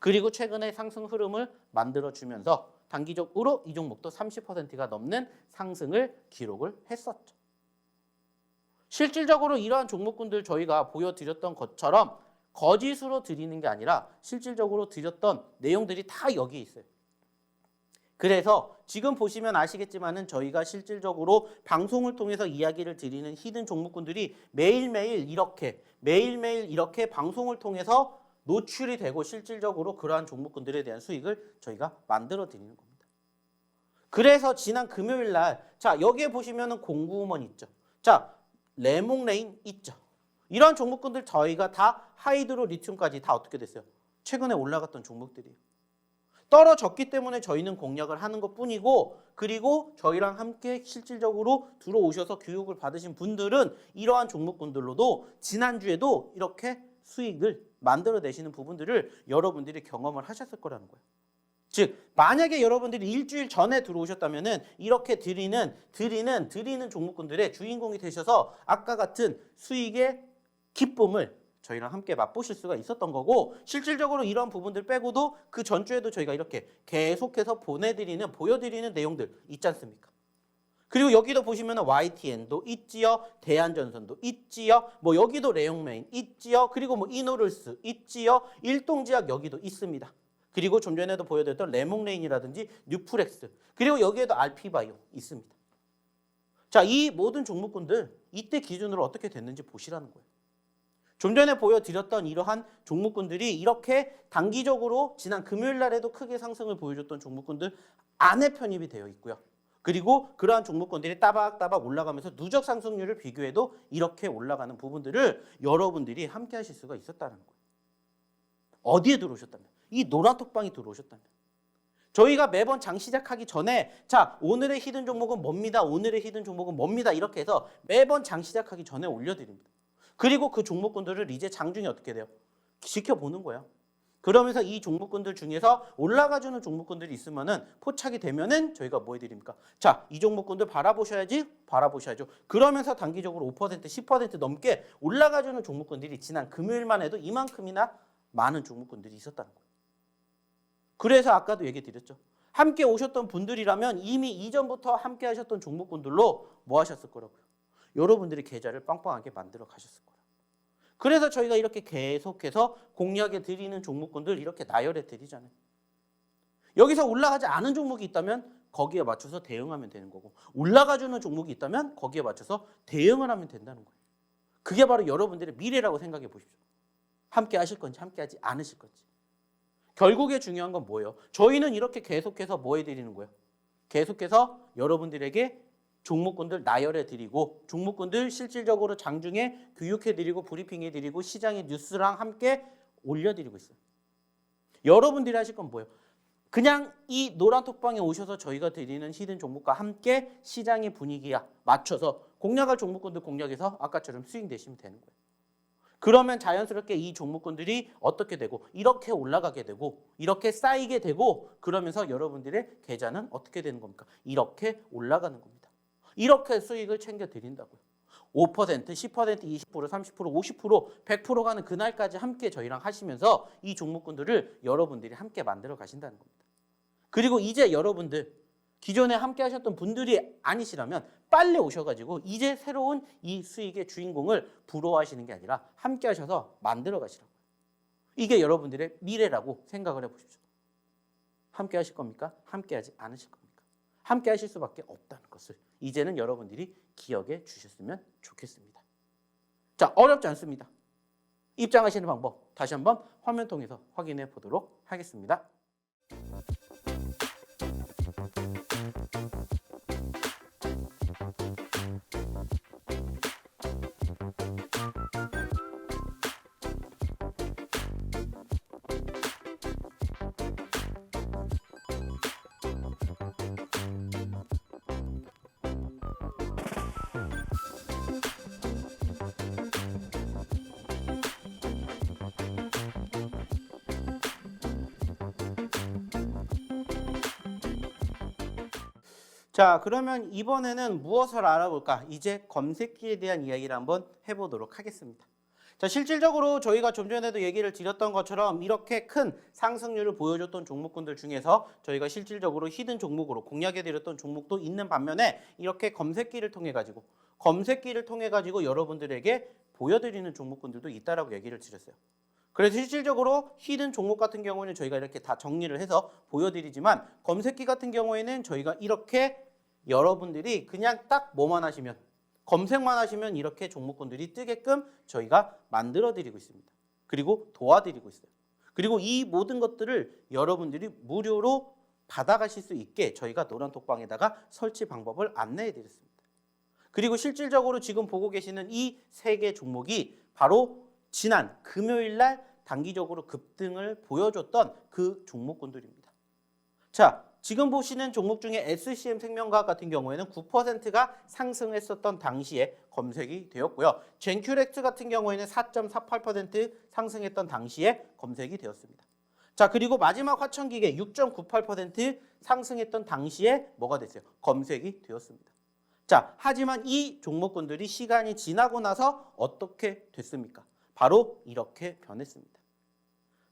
그리고 최근에 상승 흐름을 만들어주면서 단기적으로 이 종목도 30%가 넘는 상승을 기록을 했었죠. 실질적으로 이러한 종목군들 저희가 보여드렸던 것처럼 거짓으로 드리는 게 아니라 실질적으로 드렸던 내용들이 다 여기에 있어요. 그래서 지금 보시면 아시겠지만은 저희가 실질적으로 방송을 통해서 이야기를 드리는 히든 종목군들이 매일매일 이렇게 방송을 통해서 노출이 되고 실질적으로 그러한 종목군들에 대한 수익을 저희가 만들어 드리는 겁니다. 그래서 지난 금요일 날, 자, 여기에 보시면은 공구우먼 있죠. 자, 레몽레인 있죠. 이러한 종목군들 저희가 다 하이드로 리튬까지 다 어떻게 됐어요? 최근에 올라갔던 종목들이에요. 떨어졌기 때문에 저희는 공략을 하는 것뿐이고, 그리고 저희랑 함께 실질적으로 들어오셔서 교육을 받으신 분들은 이러한 종목군들로도 지난주에도 이렇게 수익을 만들어내시는 부분들을 여러분들이 경험을 하셨을 거라는 거예요. 즉 만약에 여러분들이 일주일 전에 들어오셨다면은 이렇게 드리는 종목군들의 주인공이 되셔서 아까 같은 수익의 기쁨을 저희랑 함께 맛보실 수가 있었던 거고, 실질적으로 이런 부분들 빼고도 그 전주에도 저희가 이렇게 계속해서 보여드리는 내용들 있지 않습니까? 그리고 여기도 보시면 YTN도 있지요, 대한전선도 있지요, 뭐 여기도 레용메인 있지요, 그리고 뭐 이노룰스 있지요, 일동지약 여기도 있습니다. 그리고 좀 전에도 보여드렸던 레몽레인이라든지 뉴프렉스, 그리고 여기에도 알피바이오 있습니다. 자, 이 모든 종목군들 이때 기준으로 어떻게 됐는지 보시라는 거예요. 좀 전에 보여드렸던 이러한 종목군들이 이렇게 단기적으로 지난 금요일 날에도 크게 상승을 보여줬던 종목군들 안에 편입이 되어 있고요. 그리고 그러한 종목군들이 따박따박 올라가면서 누적 상승률을 비교해도 이렇게 올라가는 부분들을 여러분들이 함께 하실 수가 있었다는 거예요. 어디에 들어오셨다면? 이 노란 톡방이 들어오셨다면. 저희가 매번 장 시작하기 전에 자, 오늘의 히든 종목은 뭡니다. 오늘의 히든 종목은 뭡니다. 이렇게 해서 매번 장 시작하기 전에 올려드립니다. 그리고 그 종목군들을 이제 장중에 어떻게 돼요? 지켜보는 거예요. 그러면서 이 종목군들 중에서 올라가주는 종목군들이 있으면은 포착이 되면은 저희가 뭐 해드립니까? 자, 이 종목군들 바라보셔야죠. 그러면서 단기적으로 5%, 10% 넘게 올라가주는 종목군들이 지난 금요일만 해도 이만큼이나 많은 종목군들이 있었다는 거예요. 그래서 아까도 얘기 드렸죠. 함께 오셨던 분들이라면 이미 이전부터 함께 하셨던 종목군들로 뭐 하셨을 거라고요? 여러분들이 계좌를 빵빵하게 만들어 가셨을 거라고요. 그래서 저희가 이렇게 계속해서 공략해 드리는 종목군들 이렇게 나열해 드리잖아요. 여기서 올라가지 않은 종목이 있다면 거기에 맞춰서 대응하면 되는 거고, 올라가주는 종목이 있다면 거기에 맞춰서 대응을 하면 된다는 거예요. 그게 바로 여러분들의 미래라고 생각해 보십시오. 함께 하실 건지 함께 하지 않으실 건지. 결국에 중요한 건 뭐예요? 저희는 이렇게 계속해서 뭐 해드리는 거예요? 계속해서 여러분들에게 종목군들 나열해 드리고, 종목군들 실질적으로 장중에 교육해 드리고 브리핑해 드리고 시장의 뉴스랑 함께 올려드리고 있어요. 여러분들이 하실 건 뭐예요? 그냥 이 노란 톡방에 오셔서 저희가 드리는 히든 종목과 함께 시장의 분위기에 맞춰서 공략할 종목군들 공략해서 아까처럼 수익 내시면 되는 거예요. 그러면 자연스럽게 이 종목군들이 어떻게 되고 이렇게 올라가게 되고 이렇게 쌓이게 되고, 그러면서 여러분들의 계좌는 어떻게 되는 겁니까? 이렇게 올라가는 겁니다. 이렇게 수익을 챙겨 드린다고요. 5%, 10%, 20%, 30%, 50%, 100% 가는 그날까지 함께 저희랑 하시면서 이 종목군들을 여러분들이 함께 만들어 가신다는 겁니다. 그리고 이제 여러분들 기존에 함께 하셨던 분들이 아니시라면 빨리 오셔가지고 이제 새로운 이 수익의 주인공을 부러워하시는 게 아니라 함께 하셔서 만들어 가시라고요. 이게 여러분들의 미래라고 생각을 해보십시오. 함께 하실 겁니까? 함께 하지 않으실 겁니까? 함께 하실 수밖에 없다는 것을 이제는 여러분들이 기억해 주셨으면 좋겠습니다. 자, 어렵지 않습니다. 입장하시는 방법 다시 한번 화면 통해서 확인해 보도록 하겠습니다. 자, 그러면 이번에는 무엇을 알아볼까? 이제 검색기에 대한 이야기를 한번 해보도록 하겠습니다. 자, 실질적으로 저희가 좀 전에도 얘기를 드렸던 것처럼 이렇게 큰 상승률을 보여줬던 종목군들 중에서 저희가 실질적으로 히든 종목으로 공략해드렸던 종목도 있는 반면에 이렇게 검색기를 통해 가지고 여러분들에게 보여드리는 종목군들도 있다라고 얘기를 드렸어요. 그래서 실질적으로 히든 종목 같은 경우에는 저희가 이렇게 다 정리를 해서 보여드리지만, 검색기 같은 경우에는 저희가 이렇게 여러분들이 그냥 딱 뭐만 하시면, 검색만 하시면 이렇게 종목군들이 뜨게끔 저희가 만들어 드리고 있습니다. 그리고 도와드리고 있어요. 그리고 이 모든 것들을 여러분들이 무료로 받아가실 수 있게 저희가 노란톡방에다가 설치 방법을 안내해 드렸습니다. 그리고 실질적으로 지금 보고 계시는 이 세 개 종목이 바로 지난 금요일 날 단기적으로 급등을 보여줬던 그 종목군들입니다. 자, 지금 보시는 종목 중에 SCM 생명과학 같은 경우에는 9%가 상승했었던 당시에 검색이 되었고요. 젠큐렉스 같은 경우에는 4.48% 상승했던 당시에 검색이 되었습니다. 자, 그리고 마지막 화천기계 6.98% 상승했던 당시에 뭐가 됐어요? 검색이 되었습니다. 자, 하지만 이 종목군들이 시간이 지나고 나서 어떻게 됐습니까? 바로 이렇게 변했습니다.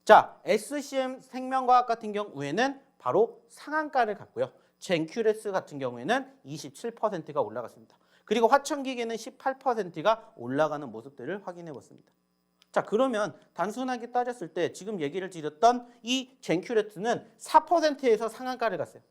자, SCM 생명과학 같은 경우에는 바로 상한가를 갔고요. 젠큐레스 같은 경우에는 27%가 올라갔습니다. 그리고 화천기계는 18%가 올라가는 모습들을 확인해 봤습니다. 자, 그러면 단순하게 따졌을 때 지금 얘기를 드렸던 이 젠큐레스는 4%에서 상한가를 갔어요.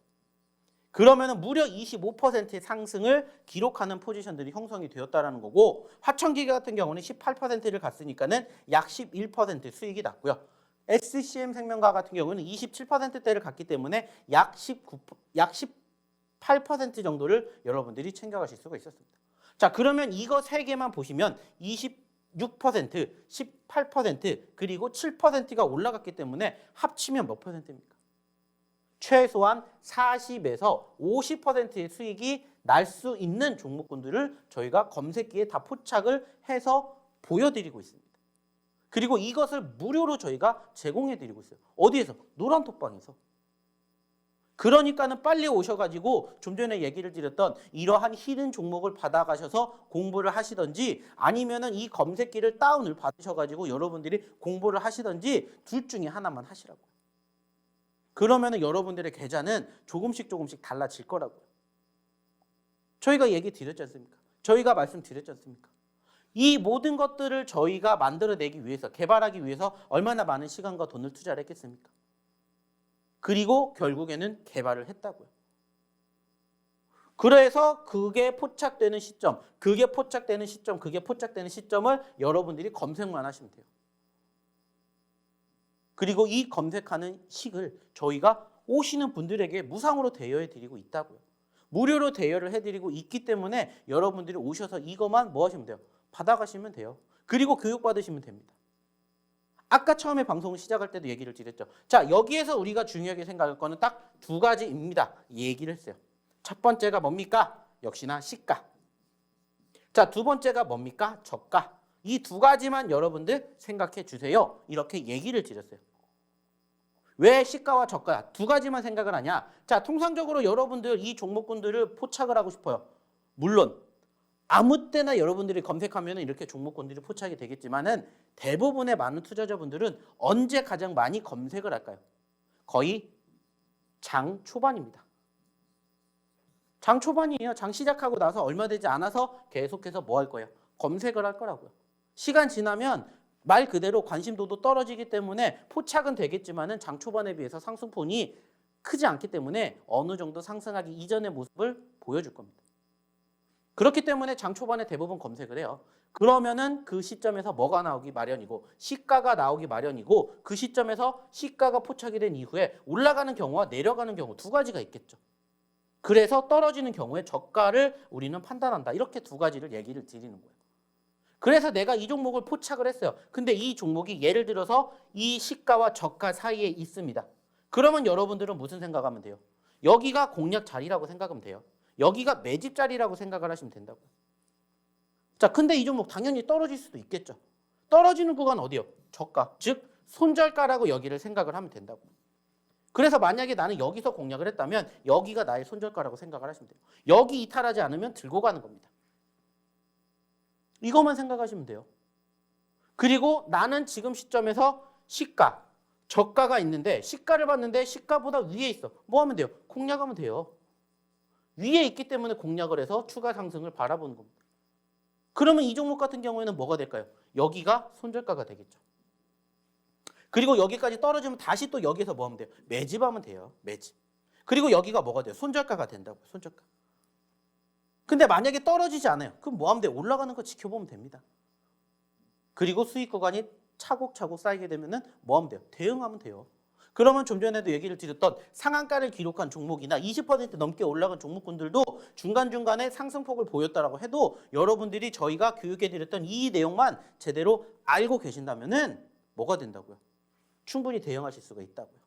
그러면 무려 25%의 상승을 기록하는 포지션들이 형성이 되었다는 거고, 화천기계 같은 경우는 18%를 갔으니까는 약 11% 수익이 났고요. SCM 생명과학 같은 경우는 27%대를 갔기 때문에 약 18% 정도를 여러분들이 챙겨가실 수가 있었습니다. 자, 그러면 이거 세 개만 보시면 26%, 18%, 그리고 7%가 올라갔기 때문에 합치면 몇 %입니까? 최소한 40에서 50%의 수익이 날 수 있는 종목군들을 저희가 검색기에 다 포착을 해서 보여드리고 있습니다. 그리고 이것을 무료로 저희가 제공해드리고 있어요. 어디에서? 노란톡방에서. 그러니까는 빨리 오셔가지고 좀 전에 얘기를 드렸던 이러한 히든 종목을 받아가셔서 공부를 하시던지, 아니면은 이 검색기를 다운을 받으셔가지고 여러분들이 공부를 하시던지 둘 중에 하나만 하시라고요. 그러면은 여러분들의 계좌는 조금씩 달라질 거라고요. 저희가 얘기 드렸지 않습니까? 저희가 말씀드렸지 않습니까? 이 모든 것들을 저희가 만들어내기 위해서, 개발하기 위해서 얼마나 많은 시간과 돈을 투자를 했겠습니까? 그리고 결국에는 개발을 했다고요. 그래서 그게 포착되는 시점을 여러분들이 검색만 하시면 돼요. 그리고 이 검색하는 식을 저희가 오시는 분들에게 무상으로 대여해 드리고 있다고요. 무료로 대여를 해드리고 있기 때문에 여러분들이 오셔서 이것만 뭐 하시면 돼요? 받아가시면 돼요. 그리고 교육받으시면 됩니다. 아까 처음에 방송을 시작할 때도 얘기를 드렸죠. 자, 여기에서 우리가 중요하게 생각할 거는 딱 두 가지입니다. 얘기를 했어요. 첫 번째가 뭡니까? 역시나 시가. 자, 두 번째가 뭡니까? 저가. 이 두 가지만 여러분들 생각해 주세요. 이렇게 얘기를 드렸어요. 왜 시가와 저가 두 가지만 생각을 하냐? 자, 통상적으로 여러분들 이 종목군들을 포착을 하고 싶어요. 물론 아무 때나 여러분들이 검색하면 이렇게 종목군들이 포착이 되겠지만은 대부분의 많은 투자자분들은 언제 가장 많이 검색을 할까요? 거의 장 초반입니다. 장 초반이에요. 장 시작하고 나서 얼마 되지 않아서 계속해서 뭐 할 거예요? 검색을 할 거라고요. 시간 지나면 말 그대로 관심도도 떨어지기 때문에 포착은 되겠지만은 장 초반에 비해서 상승폭이 크지 않기 때문에 어느 정도 상승하기 이전의 모습을 보여줄 겁니다. 그렇기 때문에 장 초반에 대부분 검색을 해요. 그러면은 그 시점에서 뭐가 나오기 마련이고 시가가 나오기 마련이고 그 시점에서 시가가 포착이 된 이후에 올라가는 경우와 내려가는 경우 두 가지가 있겠죠. 그래서 떨어지는 경우에 저가를 우리는 판단한다. 이렇게 두 가지를 얘기를 드리는 거예요. 그래서 내가 이 종목을 포착을 했어요. 근데 이 종목이 예를 들어서 이 시가와 저가 사이에 있습니다. 그러면 여러분들은 무슨 생각하면 돼요? 여기가 공략 자리라고 생각하면 돼요. 여기가 매집 자리라고 생각을 하시면 된다고요. 자, 근데 이 종목 당연히 떨어질 수도 있겠죠. 떨어지는 구간 어디요? 저가, 즉 손절가라고 여기를 생각을 하면 된다고요. 그래서 만약에 나는 여기서 공략을 했다면 여기가 나의 손절가라고 생각을 하시면 돼요. 여기 이탈하지 않으면 들고 가는 겁니다. 이것만 생각하시면 돼요. 그리고 나는 지금 시점에서 시가, 저가가 있는데 시가를 봤는데 시가보다 위에 있어. 뭐 하면 돼요? 공략하면 돼요. 위에 있기 때문에 공략을 해서 추가 상승을 바라보는 겁니다. 그러면 이 종목 같은 경우에는 뭐가 될까요? 여기가 손절가가 되겠죠. 그리고 여기까지 떨어지면 다시 또 여기서 뭐 하면 돼요? 매집하면 돼요. 매집. 그리고 여기가 뭐가 돼요? 손절가가 된다고요. 손절가. 근데 만약에 떨어지지 않아요. 그럼 뭐 하면 돼요? 올라가는 거 지켜보면 됩니다. 그리고 수익 구간이 차곡차곡 쌓이게 되면은 뭐 하면 돼요? 대응하면 돼요. 그러면 좀 전에도 얘기를 드렸던 상한가를 기록한 종목이나 20% 넘게 올라간 종목군들도 중간중간에 상승폭을 보였다라고 해도 여러분들이 저희가 교육해드렸던 이 내용만 제대로 알고 계신다면은 뭐가 된다고요? 충분히 대응하실 수가 있다고요.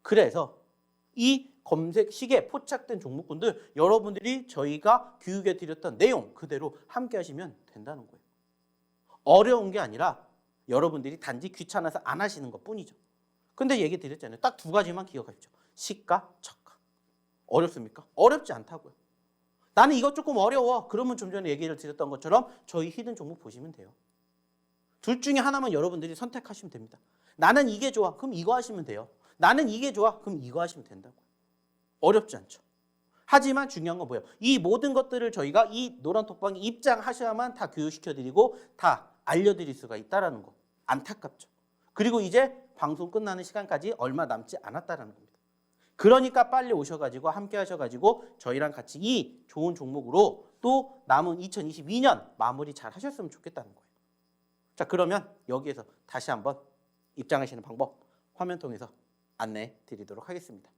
그래서 이 검색식에 포착된 종목군들 여러분들이 저희가 교육해드렸던 내용 그대로 함께 하시면 된다는 거예요. 어려운 게 아니라 여러분들이 단지 귀찮아서 안 하시는 것뿐이죠. 근데 얘기 드렸잖아요. 딱 두 가지만 기억하십시오. 시가, 저가. 어렵습니까? 어렵지 않다고요. 나는 이거 조금 어려워. 그러면 좀 전에 얘기를 드렸던 것처럼 저희 히든 종목 보시면 돼요. 둘 중에 하나만 여러분들이 선택하시면 됩니다. 나는 이게 좋아. 그럼 이거 하시면 돼요. 나는 이게 좋아. 그럼 이거 하시면 된다고요. 어렵지 않죠. 하지만 중요한 건 뭐예요? 이 모든 것들을 저희가 이 노란 톡방에 입장하셔야만 다 교육시켜드리고 다 알려드릴 수가 있다는 거. 안타깝죠. 그리고 이제 방송 끝나는 시간까지 얼마 남지 않았다는 겁니다. 그러니까 빨리 오셔가지고 함께 하셔가지고 저희랑 같이 이 좋은 종목으로 또 남은 2022년 마무리 잘 하셨으면 좋겠다는 거예요. 자, 그러면 여기에서 다시 한번 입장하시는 방법 화면 통해서 안내해 드리도록 하겠습니다.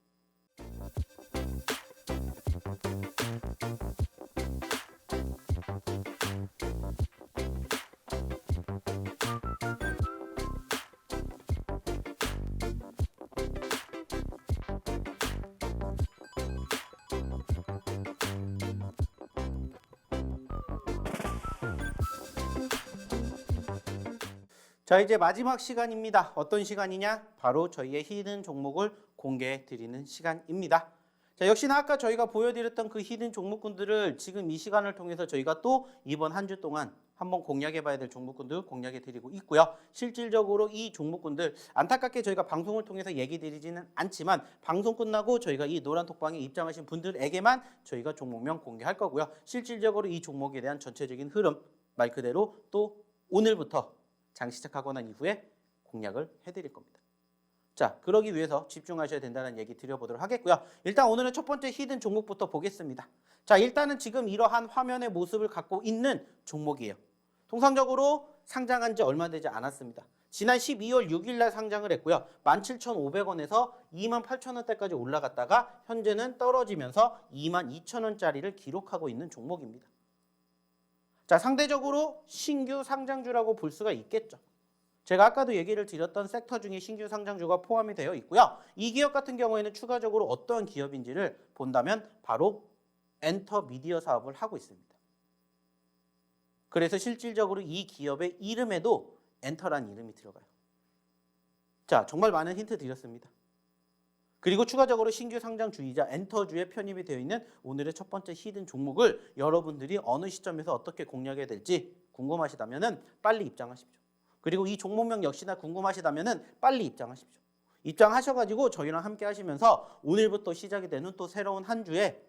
자, 이제 마지막 시간입니다. 어떤 시간이냐? 바로 저희의 히든 종목을 공개해 드리는 시간입니다. 자, 역시나 아까 저희가 보여드렸던 그 히든 종목군들을 지금 이 시간을 통해서 저희가 또 이번 한 주 동안 한번 공략해 봐야 될 종목군들 공략해 드리고 있고요. 실질적으로 이 종목군들 안타깝게 저희가 방송을 통해서 얘기 드리지는 않지만 방송 끝나고 저희가 이 노란 톡방에 입장하신 분들에게만 저희가 종목명 공개할 거고요. 실질적으로 이 종목에 대한 전체적인 흐름 말 그대로 또 오늘부터 장 시작하고 난 이후에 공략을 해드릴 겁니다. 자, 그러기 위해서 집중하셔야 된다는 얘기 드려보도록 하겠고요. 일단 오늘은 첫 번째 히든 종목부터 보겠습니다. 자, 일단은 지금 이러한 화면의 모습을 갖고 있는 종목이에요. 통상적으로 상장한 지 얼마 되지 않았습니다. 지난 12월 6일 날 상장을 했고요. 17,500원에서 28,000원대까지 올라갔다가 현재는 떨어지면서 22,000원짜리를 기록하고 있는 종목입니다. 자, 상대적으로 신규 상장주라고 볼 수가 있겠죠. 제가 아까도 얘기를 드렸던 섹터 중에 신규 상장주가 포함이 되어 있고요. 이 기업 같은 경우에는 추가적으로 어떠한 기업인지를 본다면 바로 엔터 미디어 사업을 하고 있습니다. 그래서 실질적으로 이 기업의 이름에도 엔터라는 이름이 들어가요. 자, 정말 많은 힌트 드렸습니다. 그리고 추가적으로 신규 상장주이자 엔터주에 편입이 되어 있는 오늘의 첫 번째 히든 종목을 여러분들이 어느 시점에서 어떻게 공략해야 될지 궁금하시다면 빨리 입장하십시오. 그리고 이 종목명 역시나 궁금하시다면 빨리 입장하십시오. 입장하셔가지고 저희랑 함께 하시면서 오늘부터 시작이 되는 또 새로운 한 주의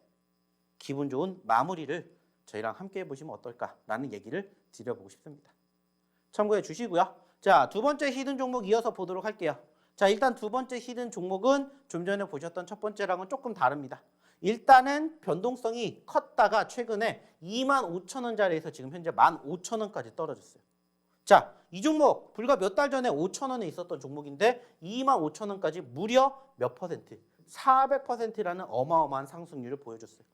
기분 좋은 마무리를 저희랑 함께 해보시면 어떨까라는 얘기를 드려보고 싶습니다. 참고해 주시고요. 자, 두 번째 히든 종목 이어서 보도록 할게요. 자, 일단 두 번째 히든 종목은 좀 전에 보셨던 첫 번째랑은 조금 다릅니다. 일단은 변동성이 컸다가 최근에 25,000원짜리에서 지금 현재 15,000원까지 떨어졌어요. 자, 이 종목 불과 몇 달 전에 5,000원에 있었던 종목인데 25,000원까지 무려 몇 퍼센트? 400%라는 어마어마한 상승률을 보여줬어요.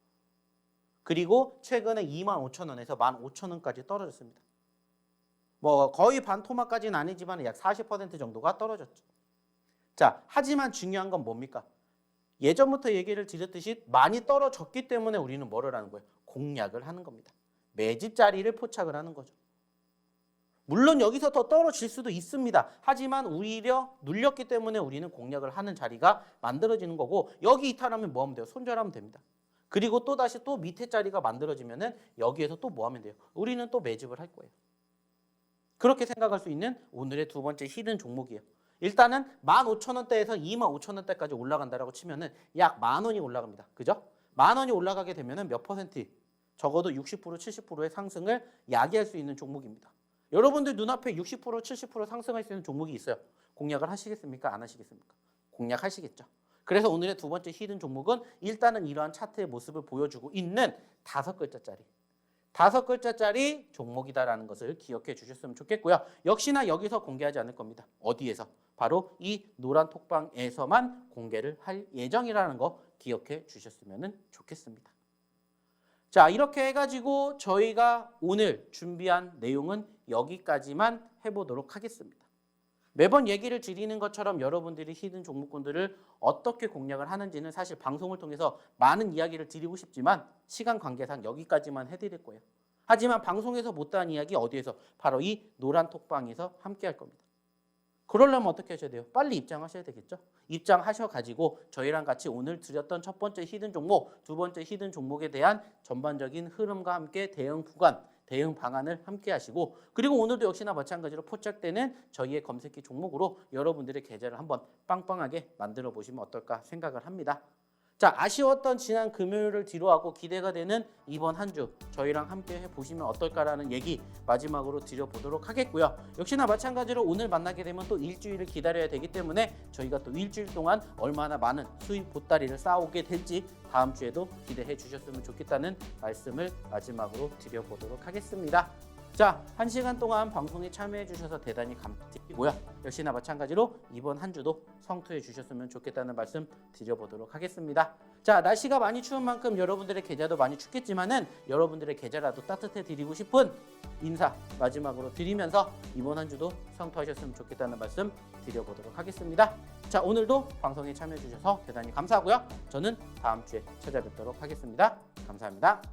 그리고 최근에 25,000원에서 15,000원까지 떨어졌습니다. 뭐 거의 반토막까지는 아니지만 약 40% 정도가 떨어졌죠. 자, 하지만 중요한 건 뭡니까? 예전부터 얘기를 드렸듯이 많이 떨어졌기 때문에 우리는 뭐를 하는 거예요? 공략을 하는 겁니다. 매집 자리를 포착을 하는 거죠. 물론 여기서 더 떨어질 수도 있습니다. 하지만 오히려 눌렸기 때문에 우리는 공략을 하는 자리가 만들어지는 거고 여기 이탈하면 뭐 하면 돼요? 손절하면 됩니다. 그리고 또다시 또 밑에 자리가 만들어지면은 여기에서 또 뭐 하면 돼요? 우리는 또 매집을 할 거예요. 그렇게 생각할 수 있는 오늘의 두 번째 히든 종목이에요. 일단은 15,000원대에서 25,000원대까지 올라간다라고 치면은 약 10,000원이 올라갑니다. 그죠? 10,000원이 올라가게 되면은 몇 퍼센트? 적어도 60%, 70%의 상승을 야기할 수 있는 종목입니다. 여러분들 눈앞에 60%, 70% 상승할 수 있는 종목이 있어요. 공략을 하시겠습니까? 안 하시겠습니까? 공략하시겠죠. 그래서 오늘의 두 번째 히든 종목은 일단은 이러한 차트의 모습을 보여주고 있는 5글자짜리 종목이다라는 것을 기억해 주셨으면 좋겠고요. 역시나 여기서 공개하지 않을 겁니다. 어디에서? 바로 이 노란 톡방에서만 공개를 할 예정이라는 거 기억해 주셨으면 좋겠습니다. 자, 이렇게 해가지고 저희가 오늘 준비한 내용은 여기까지만 해보도록 하겠습니다. 매번 얘기를 드리는 것처럼 여러분들이 히든 종목군들을 어떻게 공략을 하는지는 사실 방송을 통해서 많은 이야기를 드리고 싶지만 시간 관계상 여기까지만 해드릴 거예요. 하지만 방송에서 못다한 이야기 어디에서? 바로 이 노란 톡방에서 함께 할 겁니다. 그러려면 어떻게 하셔야 돼요? 빨리 입장하셔야 되겠죠? 입장하셔가지고 저희랑 같이 오늘 드렸던 첫 번째 히든 종목, 두 번째 히든 종목에 대한 전반적인 흐름과 함께 대응 구간, 대응 방안을 함께 하시고 그리고 오늘도 역시나 마찬가지로 포착되는 저희의 검색기 종목으로 여러분들의 계좌를 한번 빵빵하게 만들어 보시면 어떨까 생각을 합니다. 자, 아쉬웠던 지난 금요일을 뒤로하고 기대가 되는 이번 한 주 저희랑 함께 해보시면 어떨까라는 얘기 마지막으로 드려보도록 하겠고요. 역시나 마찬가지로 오늘 만나게 되면 또 일주일을 기다려야 되기 때문에 저희가 또 일주일 동안 얼마나 많은 수익 보따리를 쌓아오게 될지 다음 주에도 기대해 주셨으면 좋겠다는 말씀을 마지막으로 드려보도록 하겠습니다. 자, 1시간 동안 방송에 참여해 주셔서 대단히 감사드리고요. 역시나 마찬가지로 이번 한 주도 성투해 주셨으면 좋겠다는 말씀 드려보도록 하겠습니다. 자, 날씨가 많이 추운 만큼 여러분들의 계좌도 많이 춥겠지만은 여러분들의 계좌라도 따뜻해 드리고 싶은 인사 마지막으로 드리면서 이번 한 주도 성투하셨으면 좋겠다는 말씀 드려보도록 하겠습니다. 자, 오늘도 방송에 참여해 주셔서 대단히 감사하고요. 저는 다음 주에 찾아뵙도록 하겠습니다. 감사합니다.